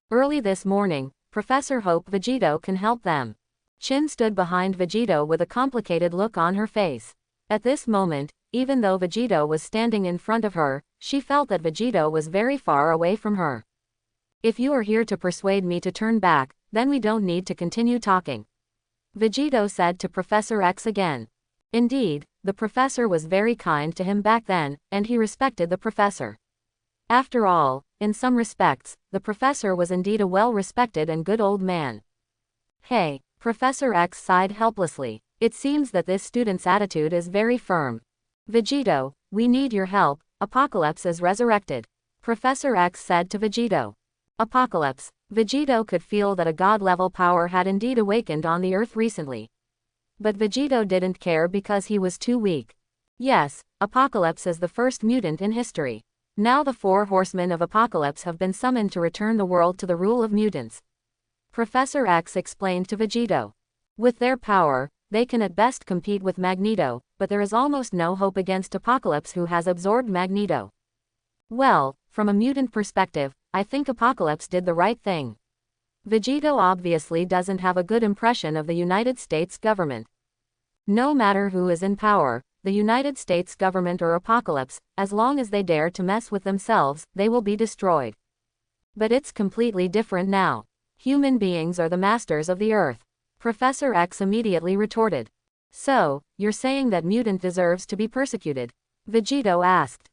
Early this morning, Professor hoped Vegito can help them. Chin stood behind Vegito with a complicated look on her face. At this moment, even though Vegito was standing in front of her, she felt that Vegito was very far away from her. If you are here to persuade me to turn back, then we don't need to continue talking, Vegito said to Professor X again. Indeed, the professor was very kind to him back then, and he respected the professor. After all, in some respects, the professor was indeed a well-respected and good old man. Hey, Professor X sighed helplessly. It seems that this student's attitude is very firm. Vegito, we need your help, Apocalypse is resurrected, Professor X said to Vegito. Apocalypse. Vegito could feel that a god-level power had indeed awakened on the earth recently. But Vegito didn't care because he was too weak. Yes, Apocalypse is the first mutant in history. Now the 4 horsemen of Apocalypse have been summoned to return the world to the rule of mutants, Professor X explained to Vegito. With their power, they can at best compete with Magneto, but there is almost no hope against Apocalypse, who has absorbed Magneto. Well, from a mutant perspective, I think Apocalypse did the right thing. Vegito obviously doesn't have a good impression of the United States government. No matter who is in power, the United States government or Apocalypse, as long as they dare to mess with themselves, they will be destroyed. But it's completely different now. Human beings are the masters of the earth, Professor X immediately retorted. So, you're saying that mutant deserves to be persecuted? Vegito asked.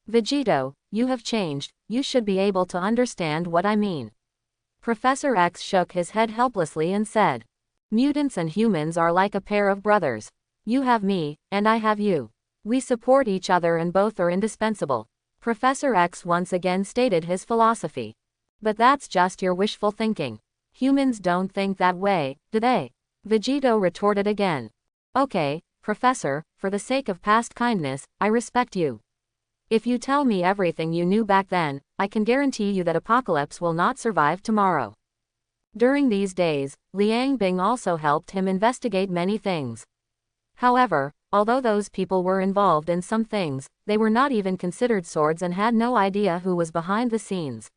Vegito, you have changed, you should be able to understand what I mean. Professor X shook his head helplessly and said. Mutants and humans are like a pair of brothers. You have me, and I have you. We support each other and both are indispensable. Professor X once again stated his philosophy. But that's just your wishful thinking. Humans don't think that way, do they? Vegito retorted again. Okay, Professor, for the sake of past kindness, I respect you. If you tell me everything you knew back then, I can guarantee you that Apocalypse will not survive tomorrow. During these days, Liang Bing also helped him investigate many things. However, although those people were involved in some things, they were not even considered swords and had no idea who was behind the scenes.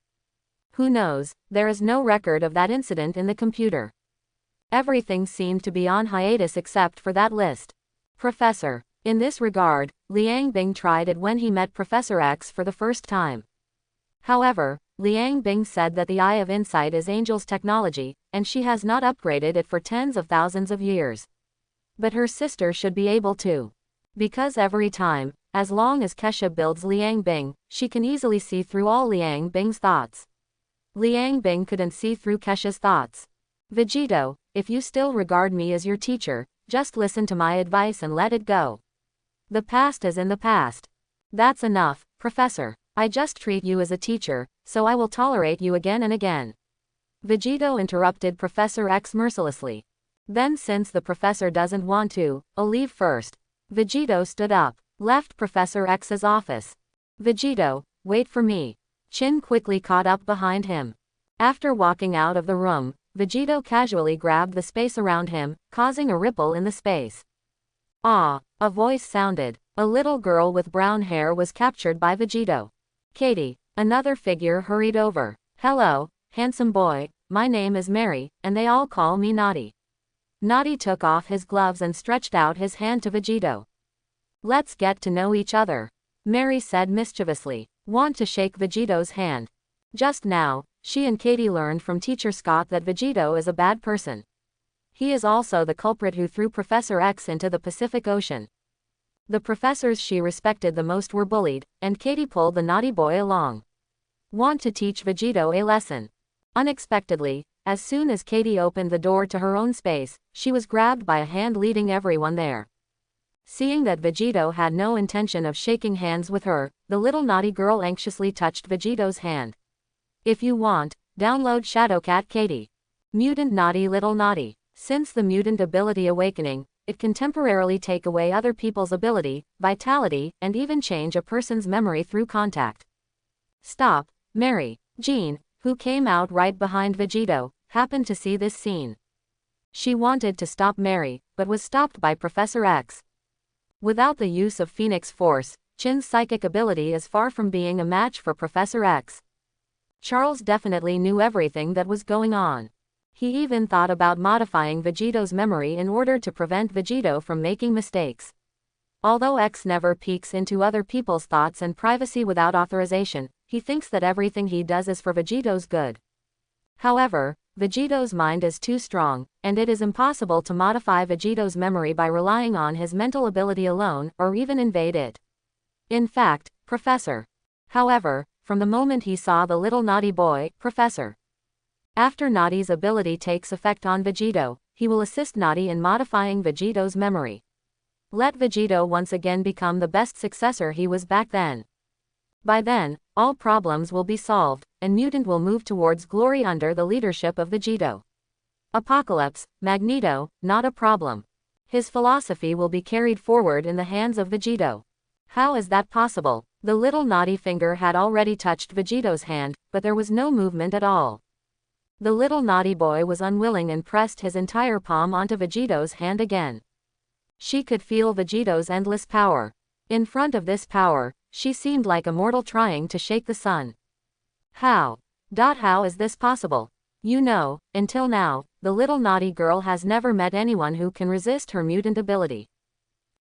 Who knows, there is no record of that incident in the computer. Everything seemed to be on hiatus except for that list. Professor. In this regard, Liang Bing tried it when he met Professor X for the first time. However, Liang Bing said that the Eye of Insight is Angel's technology, and she has not upgraded it for tens of thousands of years. But her sister should be able to. Because every time, as long as Kesha builds Liang Bing, she can easily see through all Liang Bing's thoughts. Liang Bing couldn't see through Kesha's thoughts. Vegito, if you still regard me as your teacher, just listen to my advice and let it go. The past is in the past. That's enough, Professor. I just treat you as a teacher, so I will tolerate you again and again. Vegito interrupted Professor X mercilessly. Then since the professor doesn't want to, I'll leave first. Vegito stood up, left Professor X's office. Vegito, wait for me. Chin quickly caught up behind him. After walking out of the room, Vegito casually grabbed the space around him, causing a ripple in the space. Ah, a voice sounded. A little girl with brown hair was captured by Vegito. Katie, another figure hurried over. Hello, handsome boy, my name is Mary, and they all call me Naughty. Naughty took off his gloves and stretched out his hand to Vegito. Let's get to know each other, Mary said mischievously. Want to shake Vegito's hand. Just now, she and Katie learned from Teacher Scott that Vegito is a bad person. He is also the culprit who threw Professor X into the Pacific Ocean. The professors she respected the most were bullied, and Katie pulled the naughty boy along. Want to teach Vegito a lesson. Unexpectedly, as soon as Katie opened the door to her own space, she was grabbed by a hand leading everyone there. Seeing that Vegito had no intention of shaking hands with her, the little naughty girl anxiously touched Vegito's hand. If you want, download Shadowcat Katie. Mutant Naughty Little Naughty. Since the mutant ability awakening, it can temporarily take away other people's ability, vitality, and even change a person's memory through contact. Stop, Mary. Jean, who came out right behind Vegito, happened to see this scene. She wanted to stop Mary, but was stopped by Professor X. Without the use of Phoenix Force, Chin's psychic ability is far from being a match for Professor X. Charles definitely knew everything that was going on. He even thought about modifying Vegito's memory in order to prevent Vegito from making mistakes. Although X never peeks into other people's thoughts and privacy without authorization, he thinks that everything he does is for Vegito's good. However, Vegito's mind is too strong, and it is impossible to modify Vegito's memory by relying on his mental ability alone, or even invade it. In fact, Professor. However, from the moment he saw the little naughty boy, Professor. After Naughty's ability takes effect on Vegito, he will assist Naughty in modifying Vegito's memory. Let Vegito once again become the best successor he was back then. By then, all problems will be solved, and Mutant will move towards glory under the leadership of Vegito. Apocalypse, Magneto, not a problem. His philosophy will be carried forward in the hands of Vegito. How is that possible? The little naughty finger had already touched Vegito's hand, but there was no movement at all. The little naughty boy was unwilling and pressed his entire palm onto Vegito's hand again. She could feel Vegito's endless power. In front of this power, she seemed like a mortal trying to shake the sun. How is this possible? You know, until now, the little naughty girl has never met anyone who can resist her mutant ability.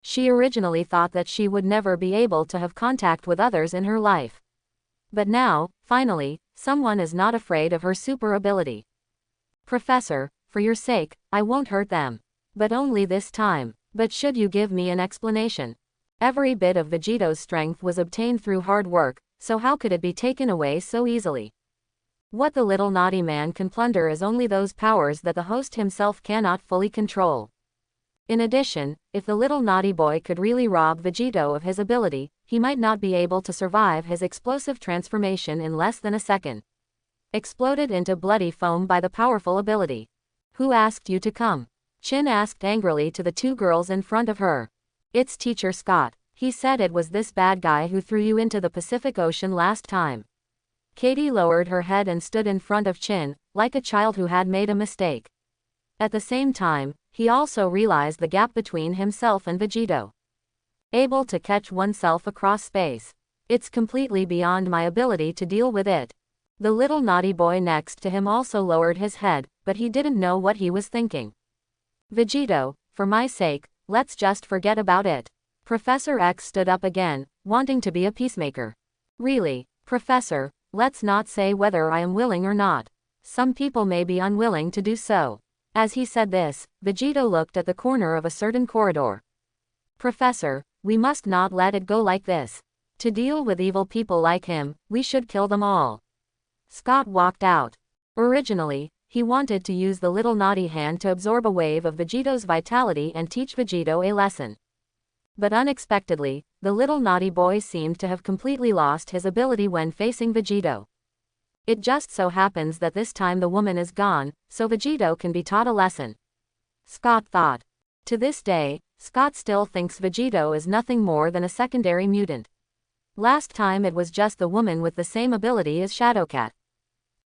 She originally thought that she would never be able to have contact with others in her life. But now, finally, someone is not afraid of her super ability. Professor, for your sake, I won't hurt them. But only this time. But should you give me an explanation? Every bit of Vegito's strength was obtained through hard work, so how could it be taken away so easily? What the little naughty man can plunder is only those powers that the host himself cannot fully control. In addition, if the little naughty boy could really rob Vegito of his ability, he might not be able to survive his explosive transformation in less than a second. Exploded into bloody foam by the powerful ability. Who asked you to come? Chin asked angrily to the two girls in front of her. It's Teacher Scott. He said it was this bad guy who threw you into the Pacific Ocean last time. Katie lowered her head and stood in front of Chin, like a child who had made a mistake. At the same time, he also realized the gap between himself and Vegito. Able to catch oneself across space. It's completely beyond my ability to deal with it. The little naughty boy next to him also lowered his head, but he didn't know what he was thinking. Vegito, for my sake, let's just forget about it. Professor X stood up again, wanting to be a peacemaker. Really, Professor, let's not say whether I am willing or not. Some people may be unwilling to do so. As he said this, Vegito looked at the corner of a certain corridor. Professor, we must not let it go like this. To deal with evil people like him, we should kill them all. Scott walked out. Originally, he wanted to use the little naughty hand to absorb a wave of Vegito's vitality and teach Vegito a lesson. But unexpectedly, the little naughty boy seemed to have completely lost his ability when facing Vegito. It just so happens that this time the woman is gone, so Vegito can be taught a lesson. Scott thought. To this day, Scott still thinks Vegito is nothing more than a secondary mutant. Last time it was just the woman with the same ability as Shadowcat.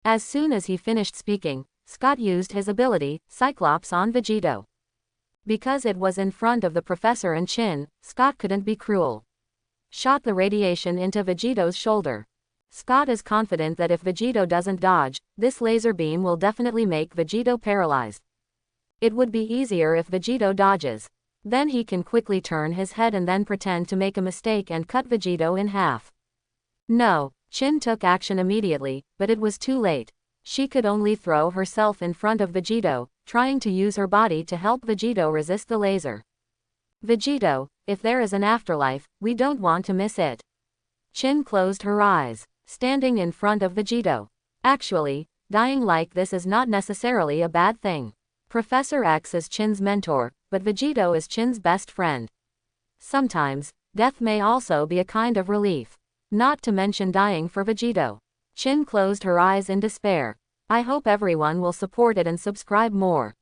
As soon as he finished speaking, Scott used his ability, Cyclops, on Vegito. Because it was in front of the professor and Chin, Scott couldn't be cruel. Shot the radiation into Vegito's shoulder. Scott is confident that if Vegito doesn't dodge, this laser beam will definitely make Vegito paralyzed. It would be easier if Vegito dodges. Then he can quickly turn his head and then pretend to make a mistake and cut Vegito in half. No, Chin took action immediately, but it was too late. She could only throw herself in front of Vegito, trying to use her body to help Vegito resist the laser. Vegito, if there is an afterlife, we don't want to miss it. Chin closed her eyes, standing in front of Vegito. Actually, dying like this is not necessarily a bad thing. Professor X is Chin's mentor, but Vegito is Chin's best friend. Sometimes, death may also be a kind of relief. Not to mention dying for Vegito. Chin closed her eyes in despair. I hope everyone will support it and subscribe more.